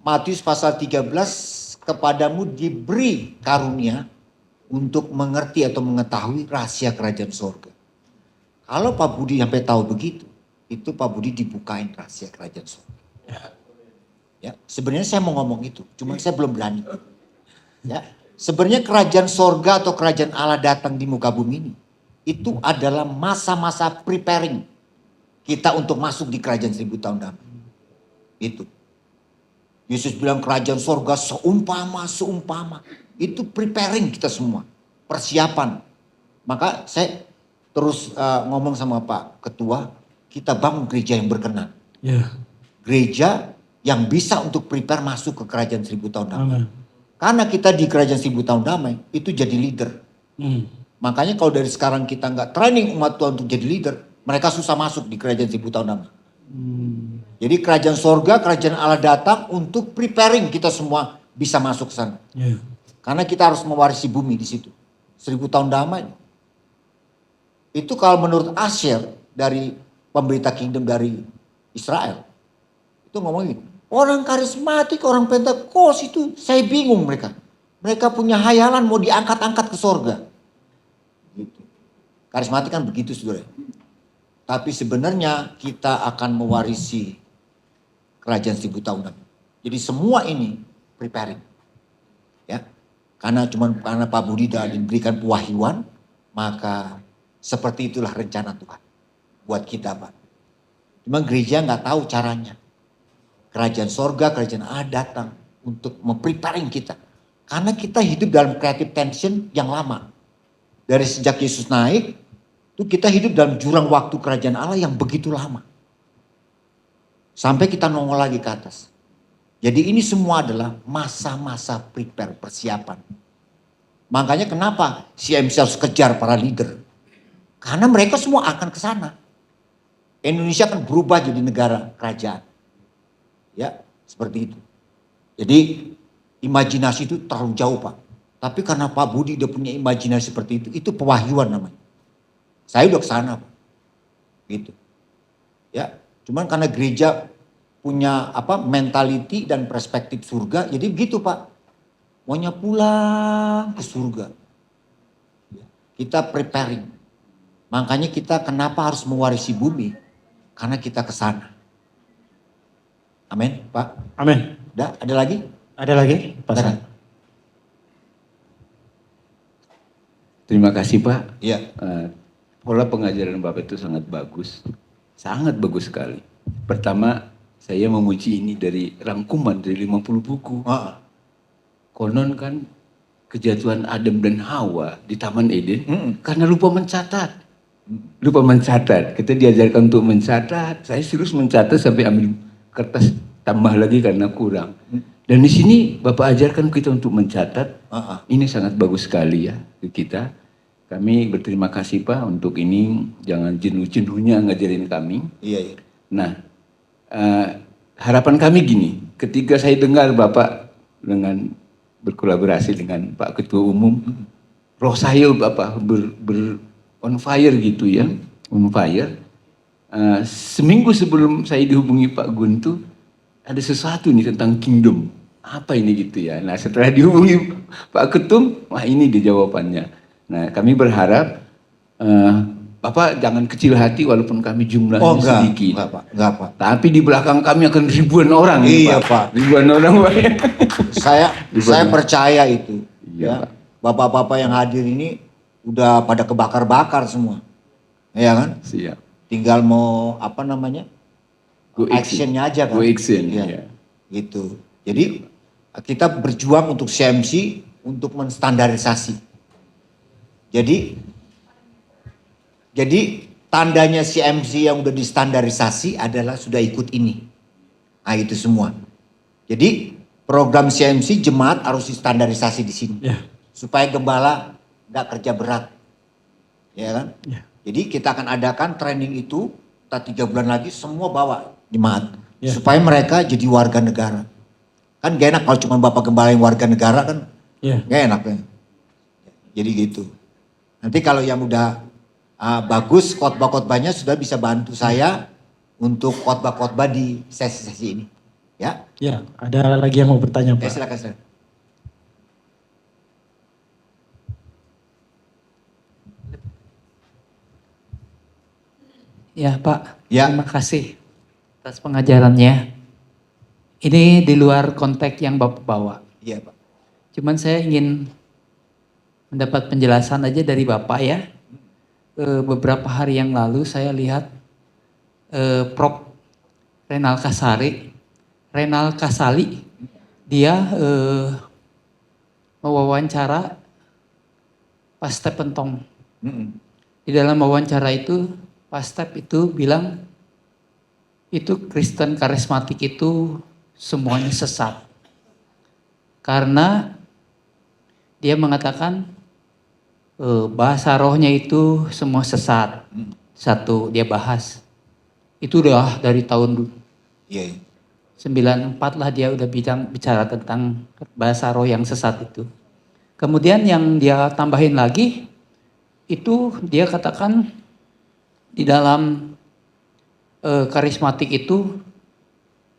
Speaker 1: Matius pasal 13, kepadamu diberi karunia untuk mengerti atau mengetahui rahasia kerajaan sorga. Kalau Pak Budi sampai tahu begitu, itu Pak Budi dibukain rahasia kerajaan sorga. Ya, sebenarnya saya mau ngomong itu, cuma saya belum berani. Ya, sebenarnya kerajaan sorga atau kerajaan Allah datang di muka bumi ini, itu adalah masa-masa preparing kita untuk masuk di kerajaan 1000 tahun damai. Itu. Yesus bilang kerajaan sorga seumpama. Itu preparing kita semua. Persiapan. Maka saya terus ngomong sama Pak Ketua, kita bangun gereja yang berkenan. Gereja yang bisa untuk prepare masuk ke kerajaan 1000 tahun damai. Karena kita di kerajaan 1000 tahun damai, itu jadi leader. Makanya kalau dari sekarang kita nggak training umat Tuhan untuk jadi leader, mereka susah masuk di kerajaan 1000 tahun damai. Jadi kerajaan sorga, kerajaan Allah datang untuk preparing kita semua bisa masuk ke sana. Karena kita harus mewarisi bumi di situ. 1000 tahun damai. Itu kalau menurut Asher dari pemberita kingdom dari Israel. Itu ngomongin, orang karismatik, orang Pentekos itu saya bingung mereka. Mereka punya hayalan mau diangkat-angkat ke sorga. Gitu. Karismatik kan begitu saudara. Tapi sebenarnya kita akan mewarisi kerajaan 1000 tahun. Jadi semua ini preparing. Ya. Karena Pak Budi sudah diberikan pewahyuan, maka seperti itulah rencana Tuhan buat kita Pak. Cuma gereja nggak tahu caranya. Kerajaan sorga, kerajaan Allah datang untuk mempreparing kita. Karena kita hidup dalam creative tension yang lama. Dari sejak Yesus naik, itu kita hidup dalam jurang waktu kerajaan Allah yang begitu lama. Sampai kita nongol lagi ke atas. Jadi ini semua adalah masa-masa prepare, persiapan. Makanya kenapa CMC harus kejar para leader. Karena mereka semua akan ke sana. Indonesia akan berubah jadi negara kerajaan. Ya, seperti itu. Jadi imajinasi itu terlalu jauh Pak. Tapi karena Pak Budi udah punya imajinasi seperti itu pewahyuan namanya. Saya udah ke sana Pak. Gitu. Ya, cuman karena gereja punya mentality dan perspektif surga, jadi begitu Pak. Maunya pulang ke surga. Kita preparing. Makanya kita kenapa harus mewarisi bumi? Karena kita ke sana. Amin, Pak.
Speaker 3: Amin.
Speaker 1: Udah, ada lagi?
Speaker 3: Ada lagi, Pak.
Speaker 4: Terima kasih Pak.
Speaker 1: Iya.
Speaker 4: Pola pengajaran Bapak itu sangat bagus. Sangat bagus sekali. Pertama, saya memuji ini dari rangkuman dari 50 buku.
Speaker 1: Ah,
Speaker 4: Konon kan kejatuhan Adam dan Hawa di Taman Eden karena lupa mencatat. Lupa mencatat. Kita diajarkan untuk mencatat. Saya terus mencatat sampai ambil kertas tambah lagi karena kurang. Dan di sini Bapak ajarkan kita untuk mencatat. Ini sangat bagus sekali ya ke kita. Kami berterima kasih Pak untuk ini. Jangan jenuh-jenuhnya ngajarin kami.
Speaker 1: iya.
Speaker 4: Nah, harapan kami gini, ketika saya dengar Bapak dengan berkolaborasi dengan Pak Ketua Umum, roh saya Bapak on fire gitu ya, on fire. Seminggu sebelum saya dihubungi Pak Guntu, ada sesuatu nih tentang kingdom. Apa ini gitu ya. Nah setelah dihubungi Pak Ketum, wah ini dia jawabannya. Nah kami berharap Bapak jangan kecil hati walaupun kami jumlahnya sedikit.
Speaker 1: Enggak, Pak.
Speaker 4: Tapi di belakang kami akan ribuan orang.
Speaker 1: Iya, Pak.
Speaker 4: Ribuan orang Pak.
Speaker 1: Saya percaya itu.
Speaker 4: Iya,
Speaker 1: Ya. Bapak-bapak yang hadir ini udah pada kebakar-bakar semua. Ya kan?
Speaker 4: Siap.
Speaker 1: Tinggal mau apa namanya?
Speaker 4: Go
Speaker 1: Actionnya aja kan.
Speaker 4: Go action,
Speaker 1: Iya.
Speaker 4: ya.
Speaker 1: Gitu. Jadi kita berjuang untuk CMC untuk menstandarisasi. Jadi tandanya CMC yang udah distandarisasi adalah sudah ikut ini. Nah itu semua. Jadi program CMC jemaat harus distandarisasi di sini.
Speaker 3: Ya.
Speaker 1: Supaya gembala nggak kerja berat. Ya kan?
Speaker 3: Ya.
Speaker 1: Jadi kita akan adakan training itu, kita 3 bulan lagi semua bawa jemaat.
Speaker 3: Ya.
Speaker 1: Supaya mereka jadi warga negara. Kan gak enak kalau cuma bapak gembala yang warga negara kan.
Speaker 3: Ya.
Speaker 1: Gak enak ya. Jadi gitu. Nanti kalau yang udah bagus khotbah-khotbahnya sudah bisa bantu saya untuk khotbah-khotbah di sesi-sesi ini. Ya.
Speaker 3: Ya, ada lagi yang mau bertanya Pak?
Speaker 1: Silakan.
Speaker 5: Ya Pak,
Speaker 1: Ya.
Speaker 5: terima kasih atas pengajarannya. Ini di luar konteks yang Bapak bawa.
Speaker 1: Iya Pak.
Speaker 5: Cuman saya ingin mendapat penjelasan aja dari Bapak ya. Beberapa hari yang lalu saya lihat Prof. Renal Kasali, dia mewawancara Pak Stephen Tong. Di dalam wawancara itu Pak Step itu bilang itu Kristen karismatik itu semuanya sesat. Karena dia mengatakan bahasa rohnya itu semua sesat. Satu dia bahas. Itu udah dari tahun
Speaker 1: Iya.
Speaker 5: 94 lah dia udah bicara tentang bahasa roh yang sesat itu. Kemudian yang dia tambahin lagi itu dia katakan di dalam karismatik itu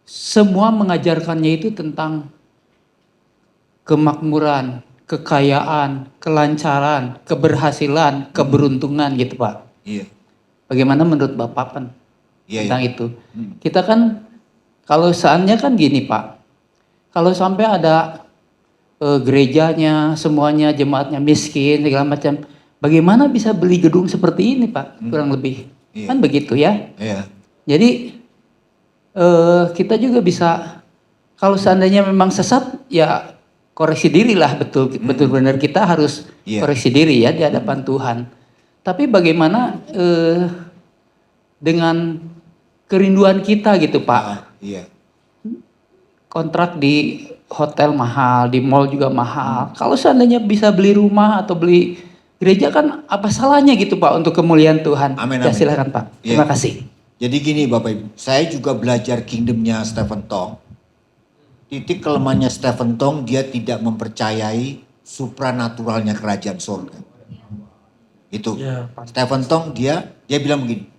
Speaker 5: semua mengajarkannya itu tentang kemakmuran, kekayaan, kelancaran, keberhasilan, keberuntungan gitu Pak.
Speaker 1: Iya.
Speaker 5: Bagaimana menurut Bapak tentang
Speaker 1: Iya.
Speaker 5: itu? Kita kan kalau seandainya kan gini Pak, kalau sampai ada gerejanya semuanya jemaatnya miskin segala macam, bagaimana bisa beli gedung seperti ini Pak? Kurang lebih
Speaker 1: Iya.
Speaker 5: kan begitu ya.
Speaker 1: Iya.
Speaker 5: Jadi kita juga bisa kalau seandainya memang sesat ya koreksi diri lah betul benar kita harus
Speaker 1: Iya.
Speaker 5: koreksi diri ya di hadapan Tuhan. Tapi bagaimana dengan kerinduan kita gitu Pak?
Speaker 1: Iya.
Speaker 5: Kontrak di hotel mahal, di mall juga mahal. Kalau seandainya bisa beli rumah atau beli gereja kan apa salahnya gitu Pak untuk kemuliaan Tuhan.
Speaker 1: Amin,
Speaker 5: Ya
Speaker 1: amin.
Speaker 5: silakan Pak.
Speaker 1: Iya.
Speaker 5: Terima kasih.
Speaker 1: Jadi gini Bapak Ibu, saya juga belajar kingdomnya Stephen Tong. Titik kelemahannya Stephen Tong, dia tidak mempercayai supranaturalnya kerajaan surga. Itu.
Speaker 3: Ya, Pak.
Speaker 1: Stephen Tong dia bilang begini,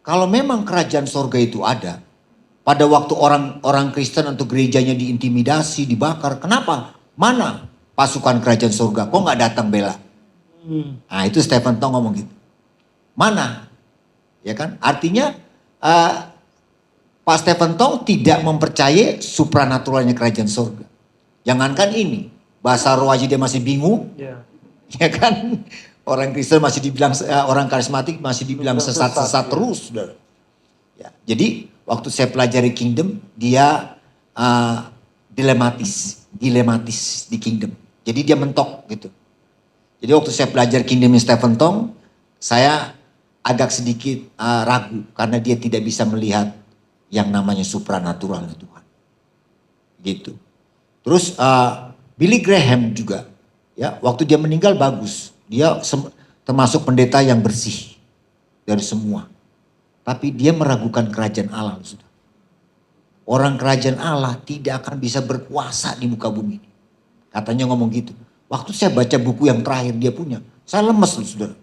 Speaker 1: kalau memang kerajaan surga itu ada, pada waktu orang Kristen atau gerejanya diintimidasi, dibakar, kenapa? Mana pasukan kerajaan surga? Kok nggak datang bela? Nah itu Stephen Tong ngomong gitu. Mana? Ya kan? Artinya Pak Stephen Tong tidak mempercayai supranaturalnya kerajaan surga. Jangankan ini, bahasa roh aja dia masih bingung.
Speaker 3: Ya.
Speaker 1: Ya kan? Orang Kristen masih dibilang, orang karismatik masih dibilang sesat-sesat terus. Saudara. Ya, jadi waktu saya pelajari kingdom, dia dilematis di kingdom. Jadi dia mentok gitu. Jadi waktu saya belajar kingdom Stephen Tong, saya agak sedikit ragu karena dia tidak bisa melihat yang namanya supranatural Tuhan. Gitu. Terus Billy Graham juga, ya waktu dia meninggal bagus. Dia termasuk pendeta yang bersih dari semua. Tapi dia meragukan kerajaan Allah. Sudah. Orang kerajaan Allah tidak akan bisa berkuasa di muka bumi ini. Katanya ngomong gitu. Waktu saya baca buku yang terakhir dia punya, saya lemes loh saudara.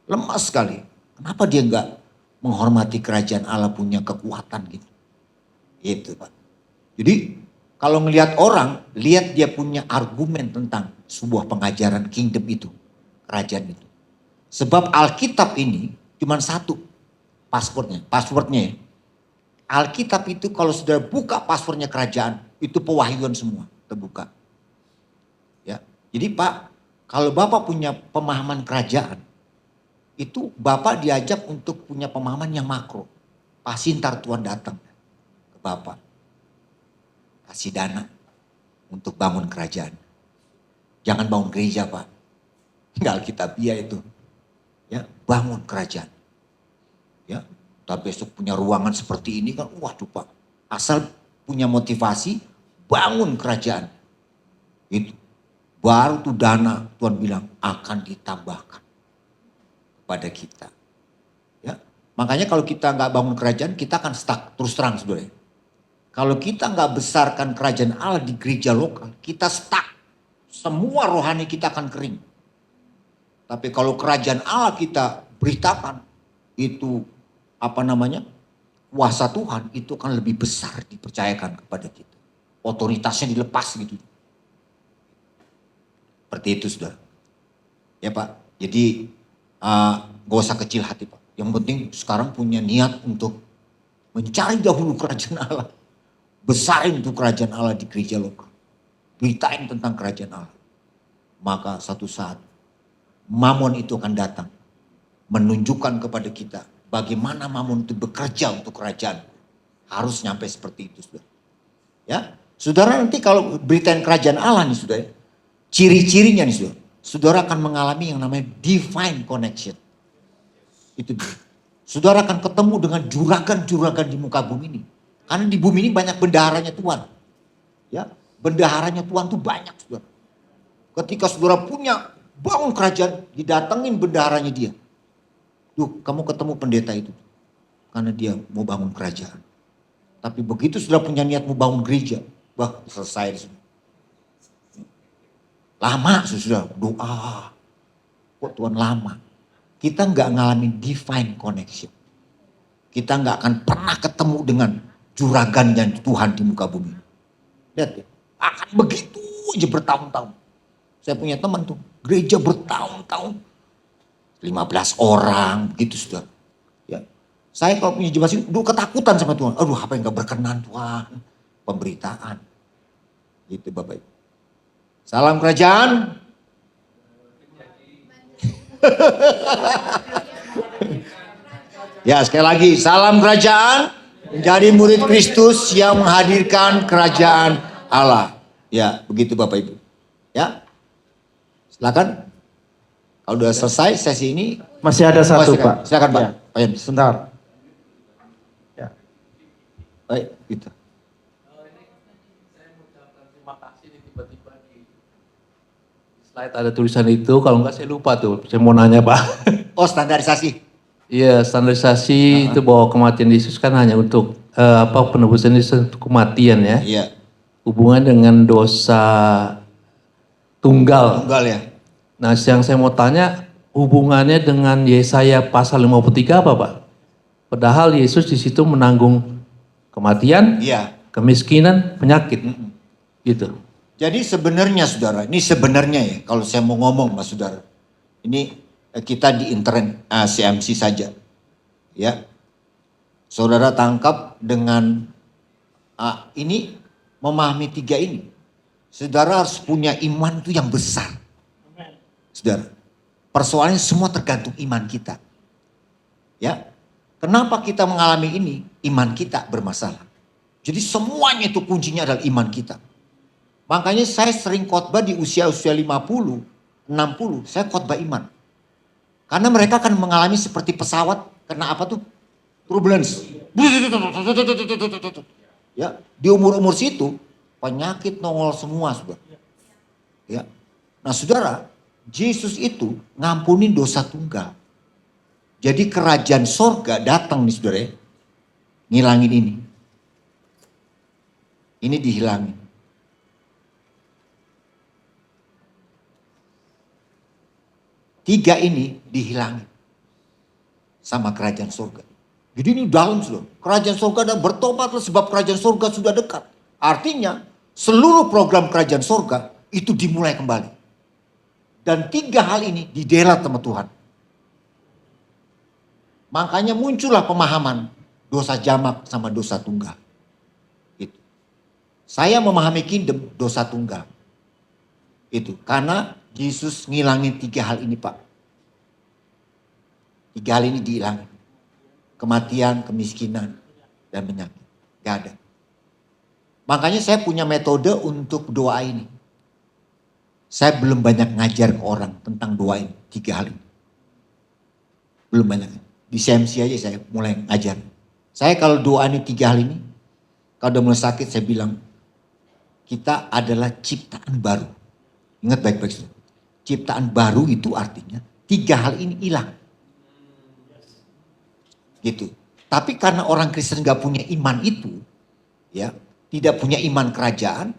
Speaker 1: Lemas sekali. Kenapa dia enggak menghormati kerajaan Allah punya kekuatan gitu. Itu Pak. Jadi kalau ngelihat orang, lihat dia punya argumen tentang sebuah pengajaran kingdom itu. Kerajaan itu. Sebab Alkitab ini cuma satu passwordnya ya. Alkitab itu kalau sudah buka passwordnya kerajaan, itu pewahyuan semua terbuka. Ya, jadi Pak, kalau Bapak punya pemahaman kerajaan, itu Bapak diajak untuk punya pemahaman yang makro. Pasti ntar Tuhan datang ke Bapak. Kasih dana untuk bangun kerajaan. Jangan bangun gereja Pak. Enggak Alkitabiah itu. Ya, bangun kerajaan. Ya, tapi besok punya ruangan seperti ini kan, waduh Pak. Asal punya motivasi, bangun kerajaan. Itu. Baru tuh dana Tuhan bilang akan ditambahkan kepada kita. Ya, makanya kalau kita nggak bangun kerajaan, kita akan stuck terus terang sebenarnya. Kalau kita nggak besarkan kerajaan Allah di gereja lokal, kita stuck. Semua rohani kita akan kering. Tapi kalau kerajaan Allah kita beritakan, itu kuasa Tuhan itu akan lebih besar dipercayakan kepada kita. Otoritasnya dilepas gitu. Seperti itu saudara. Ya Pak, jadi gak usah kecil hati Pak. Yang penting sekarang punya niat untuk mencari dahulu kerajaan Allah. Besarin tuh kerajaan Allah di gereja lokal. Beritain tentang kerajaan Allah. Maka satu saat Mamon itu akan datang. Menunjukkan kepada kita bagaimana Mamon itu bekerja untuk kerajaan. Harus nyampe seperti itu saudara. Ya, saudara nanti kalau beritain kerajaan Allah nih saudara. Ciri-cirinya nih saudara. Saudara akan mengalami yang namanya divine connection. Itu dia. Saudara akan ketemu dengan juragan-juragan di muka bumi ini. Karena di bumi ini banyak bendaharanya Tuhan. Ya, bendaharanya Tuhan tuh banyak saudara. Ketika saudara punya bangun kerajaan, didatengin bendaharanya dia. Duh, kamu ketemu pendeta itu. Karena dia mau bangun kerajaan. Tapi begitu sudah punya niat mau bangun gereja, selesai sudah. Lama sudah doa. Kok Tuhan lama? Kita nggak ngalamin divine connection. Kita nggak akan pernah ketemu dengan juragan dan Tuhan di muka bumi. Lihat ya, akan begitu aja bertahun-tahun. Saya punya teman tuh, gereja bertahun-tahun. 15 orang, begitu saudara. Ya. Saya kalau punya jemaat dulu ketakutan sama Tuhan. Aduh apa yang gak berkenan Tuhan. Pemberitaan. Gitu Bapak Ibu. Salam kerajaan. Ya sekali lagi, salam kerajaan. Menjadi murid Kristus yang menghadirkan kerajaan Allah. Ya begitu Bapak Ibu. Ya. Silakan. Kalau udah selesai sesi ini.
Speaker 3: Masih ada satu Pak.
Speaker 1: Silakan Pak.
Speaker 3: Ya.
Speaker 1: Pak Yanis.
Speaker 3: Sebentar. Ya.
Speaker 1: Baik, gitu.
Speaker 5: Saya mengucapkan terima kasih tiba-tiba di slide ada tulisan itu. Kalau enggak saya lupa tuh. Saya mau nanya Pak.
Speaker 1: Oh standarisasi.
Speaker 5: Iya standarisasi itu bahwa kematian Yesus kan hanya untuk penebusan Yesus untuk kematian ya.
Speaker 1: Iya.
Speaker 5: Hubungan dengan dosa tunggal.
Speaker 1: Tunggal ya.
Speaker 5: Nah yang saya mau tanya hubungannya dengan Yesaya pasal 53 apa Pak? Padahal Yesus di situ menanggung kematian,
Speaker 1: Iya.
Speaker 5: kemiskinan, penyakit. Gitu.
Speaker 1: Jadi sebenarnya saudara, ini sebenarnya ya kalau saya mau ngomong mas saudara. Ini kita di internet CMC saja. Ya. Saudara tangkap dengan ini memahami tiga ini. Saudara harus punya iman itu yang besar. Saudara, persoalannya semua tergantung iman kita. Ya, Kenapa kita mengalami ini? Iman kita bermasalah. Jadi semuanya itu kuncinya adalah iman kita. Makanya saya sering khotbah di usia-usia 50, 60, saya khotbah iman. Karena mereka akan mengalami seperti pesawat, kena apa tuh? Turbulence. Ya, di umur-umur situ penyakit nongol semua, Saudara. Ya. Nah, Saudara, Yesus itu ngampunin dosa tunggal. Jadi kerajaan sorga datang nih, Saudara, ya. Ngilangin ini. Ini dihilangin. Tiga ini dihilangin sama kerajaan surga. Jadi ini dalam, Saudara. Kerajaan surga dan bertobatlah sebab kerajaan surga sudah dekat. Artinya seluruh program kerajaan surga itu dimulai kembali. Dan tiga hal ini didelat sama Tuhan. Makanya muncullah pemahaman dosa jamak sama dosa tunggal. Itu. Saya memahami kingdom dosa tunggal. Itu karena Yesus ngilangin tiga hal ini, Pak. Tiga hal ini dihilangin. Kematian, kemiskinan, dan penyakit. Gak ada. Makanya saya punya metode untuk doa ini. Saya belum banyak ngajar ke orang tentang doa ini. Tiga hal ini. Belum banyak. Di CMC aja saya mulai ngajar. Saya kalau doa ini tiga hal ini. Kalau udah mulai sakit saya bilang. Kita adalah ciptaan baru. Ingat baik-baik. Ciptaan baru itu artinya tiga hal ini hilang. Gitu. Tapi karena orang Kristen gak punya iman itu, ya, tidak punya iman kerajaan,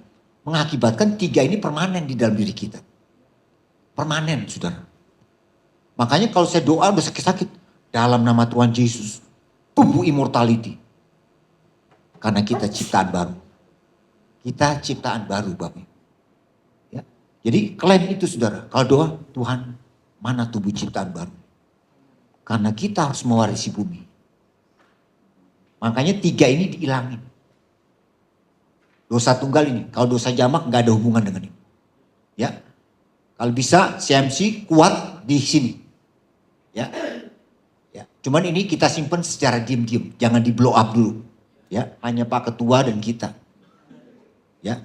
Speaker 1: mengakibatkan tiga ini permanen di dalam diri kita. Permanen, Saudara. Makanya kalau saya doa udah sakit-sakit, dalam nama Tuhan Yesus, tubuh immortality. Karena kita ciptaan baru. Kita ciptaan baru, Bapak. Ya. Jadi klaim itu, Saudara. Kalau doa, Tuhan, mana tubuh ciptaan baru? Karena kita harus mewarisi bumi. Makanya tiga ini dihilangin. Dosa tunggal ini. Kalau dosa jamak gak ada hubungan dengan ini. Ya. Kalau bisa CMC kuat di sini. Ya. Ya. Cuman ini kita simpan secara diam-diam. Jangan di blow up dulu. Ya. Hanya Pak Ketua dan kita. Ya.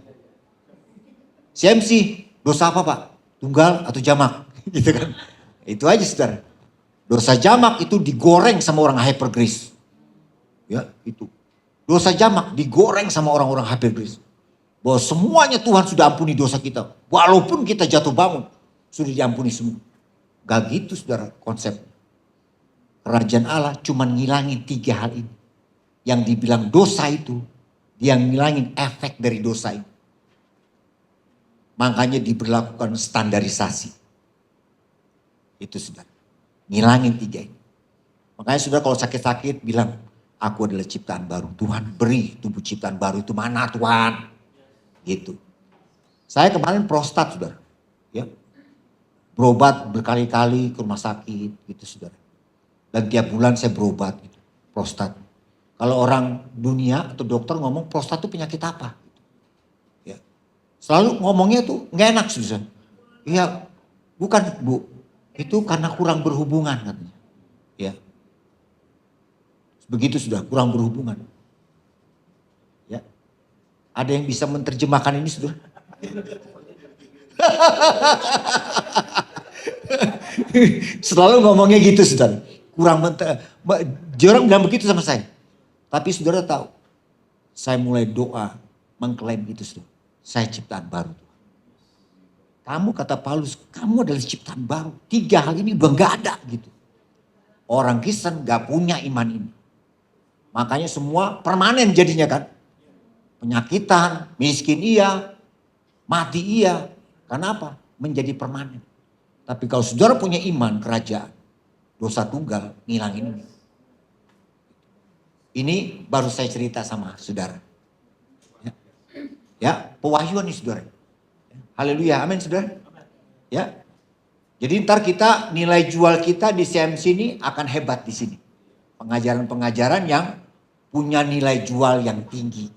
Speaker 1: CMC. Dosa apa Pak? Tunggal atau jamak? Gitu kan. Itu aja, Saudara. Dosa jamak itu digoreng sama orang hypergrace. Ya, itu. Dosa jamak digoreng sama orang-orang hypergrace. Bahwa semuanya Tuhan sudah ampuni dosa kita. Walaupun kita jatuh bangun, sudah diampuni semua. Gak gitu, Saudara, konsep. Kerajaan Allah cuma ngilangin tiga hal ini. Yang dibilang dosa itu, dia ngilangin efek dari dosa itu. Makanya diberlakukan standarisasi. Itu, Saudara. Ngilangin tiga ini. Makanya Saudara kalau sakit-sakit bilang, aku adalah ciptaan baru. Tuhan beri tubuh ciptaan baru itu mana Tuhan? Gitu. Saya kemarin prostat, Saudara. Ya. Berobat berkali-kali ke rumah sakit gitu, Saudara. Dan tiap bulan saya berobat gitu. Prostat. Kalau orang dunia atau dokter ngomong prostat itu penyakit apa? Ya. Selalu ngomongnya tuh nggak enak, Saudara. Iya, bukan Bu. Itu karena kurang berhubungan katanya. Ya. Begitu sudah, kurang berhubungan. Ya. Ada yang bisa menerjemahkan ini, Saudara? Selalu ngomongnya gitu, Saudara. Orang bilang begitu sama saya. Tapi Saudara tahu, saya mulai doa mengklaim itu, Saudara. Saya ciptaan baru. Kamu kata Paulus, kamu adalah ciptaan baru. Tiga hal ini udah gak ada gitu. Orang Kristen gak punya iman ini. Makanya semua permanen jadinya kan. Penyakitan, miskin iya, mati iya. Karena apa? Menjadi permanen. Tapi kalau Saudara punya iman kerajaan, dosa tunggal, ngilangin ini. Ini baru saya cerita sama Saudara. Ya, pewahyuan nih Saudara. Haleluya, amin Saudara. Ya. Jadi ntar kita nilai jual kita di CMC ini akan hebat di sini. Pengajaran-pengajaran yang punya nilai jual yang tinggi.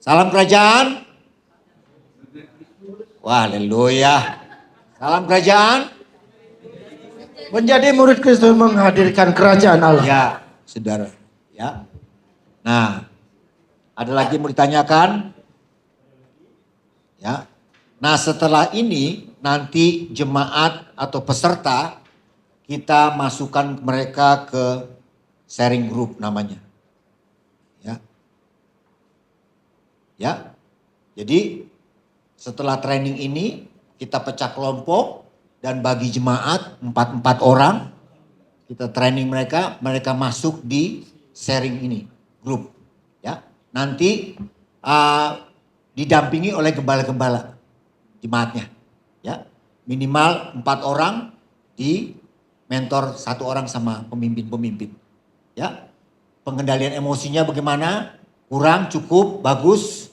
Speaker 1: Salam kerajaan. Wah, haleluya. Salam kerajaan.
Speaker 3: Menjadi murid Kristus menghadirkan kerajaan Allah.
Speaker 1: Ya, saudara. Ya. Nah, ada lagi yang mau ditanyakan? Ya. Nah, setelah ini nanti jemaat atau peserta kita masukkan mereka ke sharing group namanya. Ya. Ya. Jadi setelah training ini kita pecah kelompok dan bagi jemaat 4 orang. Kita training mereka, mereka masuk di sharing ini, grup. Ya, nanti didampingi oleh gembala-gembala jemaatnya. Ya, minimal 4 orang di mentor 1 orang sama pemimpin-pemimpin. Ya, pengendalian emosinya bagaimana? Kurang, cukup, bagus.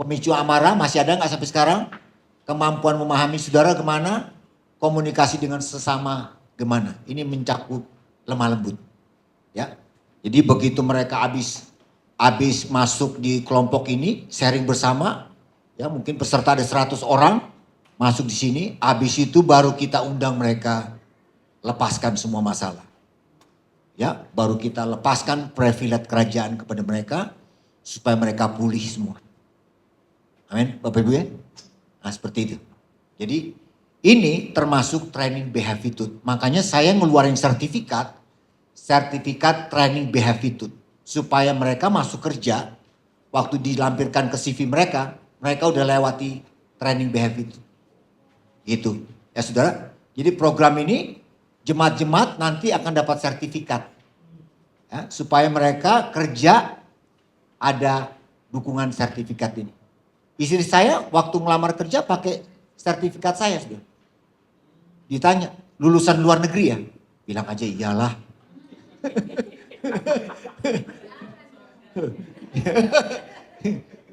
Speaker 1: Pemicu amarah masih ada nggak sampai sekarang? Kemampuan memahami saudara kemana? Komunikasi dengan sesama gimana? Ini mencakup lemah lembut. Ya. Jadi begitu mereka habis masuk di kelompok ini, sharing bersama, ya mungkin peserta ada 100 orang masuk di sini, habis itu baru kita undang mereka lepaskan semua masalah. Ya, baru kita lepaskan privilege kerajaan kepada mereka supaya mereka pulih semua. Amin, Bapak Ibu ya. Nah seperti itu. Jadi ini termasuk training behavitude. Makanya saya ngeluarin sertifikat training behavitude. Supaya mereka masuk kerja, waktu dilampirkan ke CV mereka udah lewati training behavitude. Gitu. Ya saudara. Jadi program ini jemaat-jemaat nanti akan dapat sertifikat. Ya, supaya mereka kerja ada dukungan sertifikat ini. Istri saya waktu ngelamar kerja pakai sertifikat saya sudah. Ditanya, lulusan luar negeri ya? Bilang aja iyalah.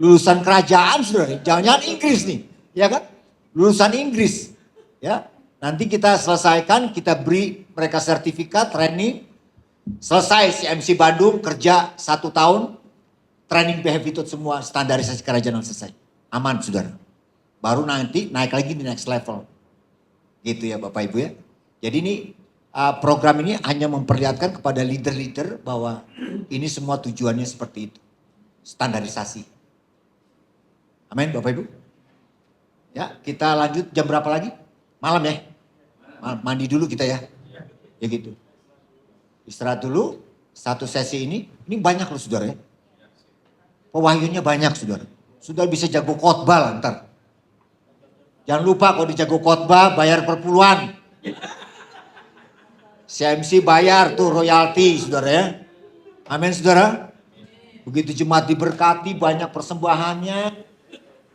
Speaker 1: Lulusan kerajaan sudah, jangan-jangan Inggris nih, ya kan? Lulusan Inggris, ya. Nanti kita selesaikan, kita beri mereka sertifikat training. Selesai CMC Bandung kerja 1 tahun, training behavitude semua standarisasi kerajaan selesai. Aman saudara. Baru nanti naik lagi di next level. Gitu ya Bapak Ibu ya. Jadi ini program ini hanya memperlihatkan kepada leader-leader bahwa ini semua tujuannya seperti itu. Standarisasi. Amin Bapak Ibu. Ya kita lanjut jam berapa lagi? Malam ya. Mandi dulu kita ya. Ya gitu. Istirahat dulu. 1 sesi ini banyak loh saudara ya. Pewahyunya banyak saudara. Sudah bisa jago khotbah lah ntar. Jangan lupa kalau dijago khotbah bayar per puluhan. CMC bayar tuh royalti saudara ya. Amin saudara. Begitu jemaat diberkati banyak persembahannya.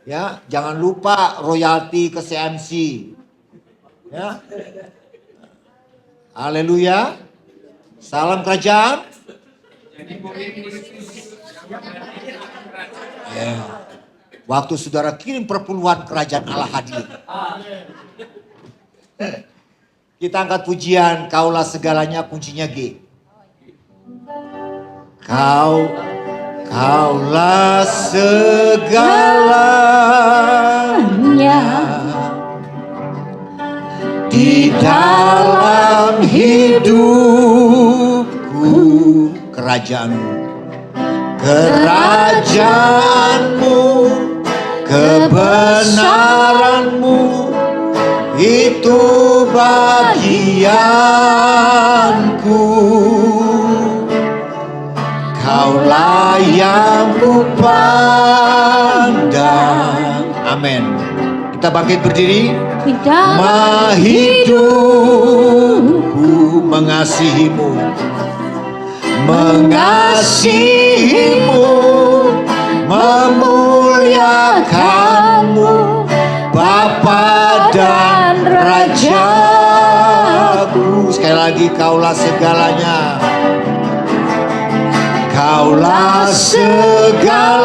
Speaker 1: Ya, jangan lupa royalti ke CMC. Ya. Haleluya. Salam kerajaan. Ya. Waktu saudara kirim perpuluhan kerajaan Allah hadir. Kita angkat pujian, kaulah segalanya kuncinya G. Kaulah segalanya di dalam hidupku. Kerajaanmu, kebenaranmu, itu bagianku. Kaulah yang kupandang. Amin. Kita bangkit berdiri. Hidupku mengasihimu, memuliakanmu, Bapa dan Rajaku. Sekali lagi, kaulah segalanya. Kaulah segalanya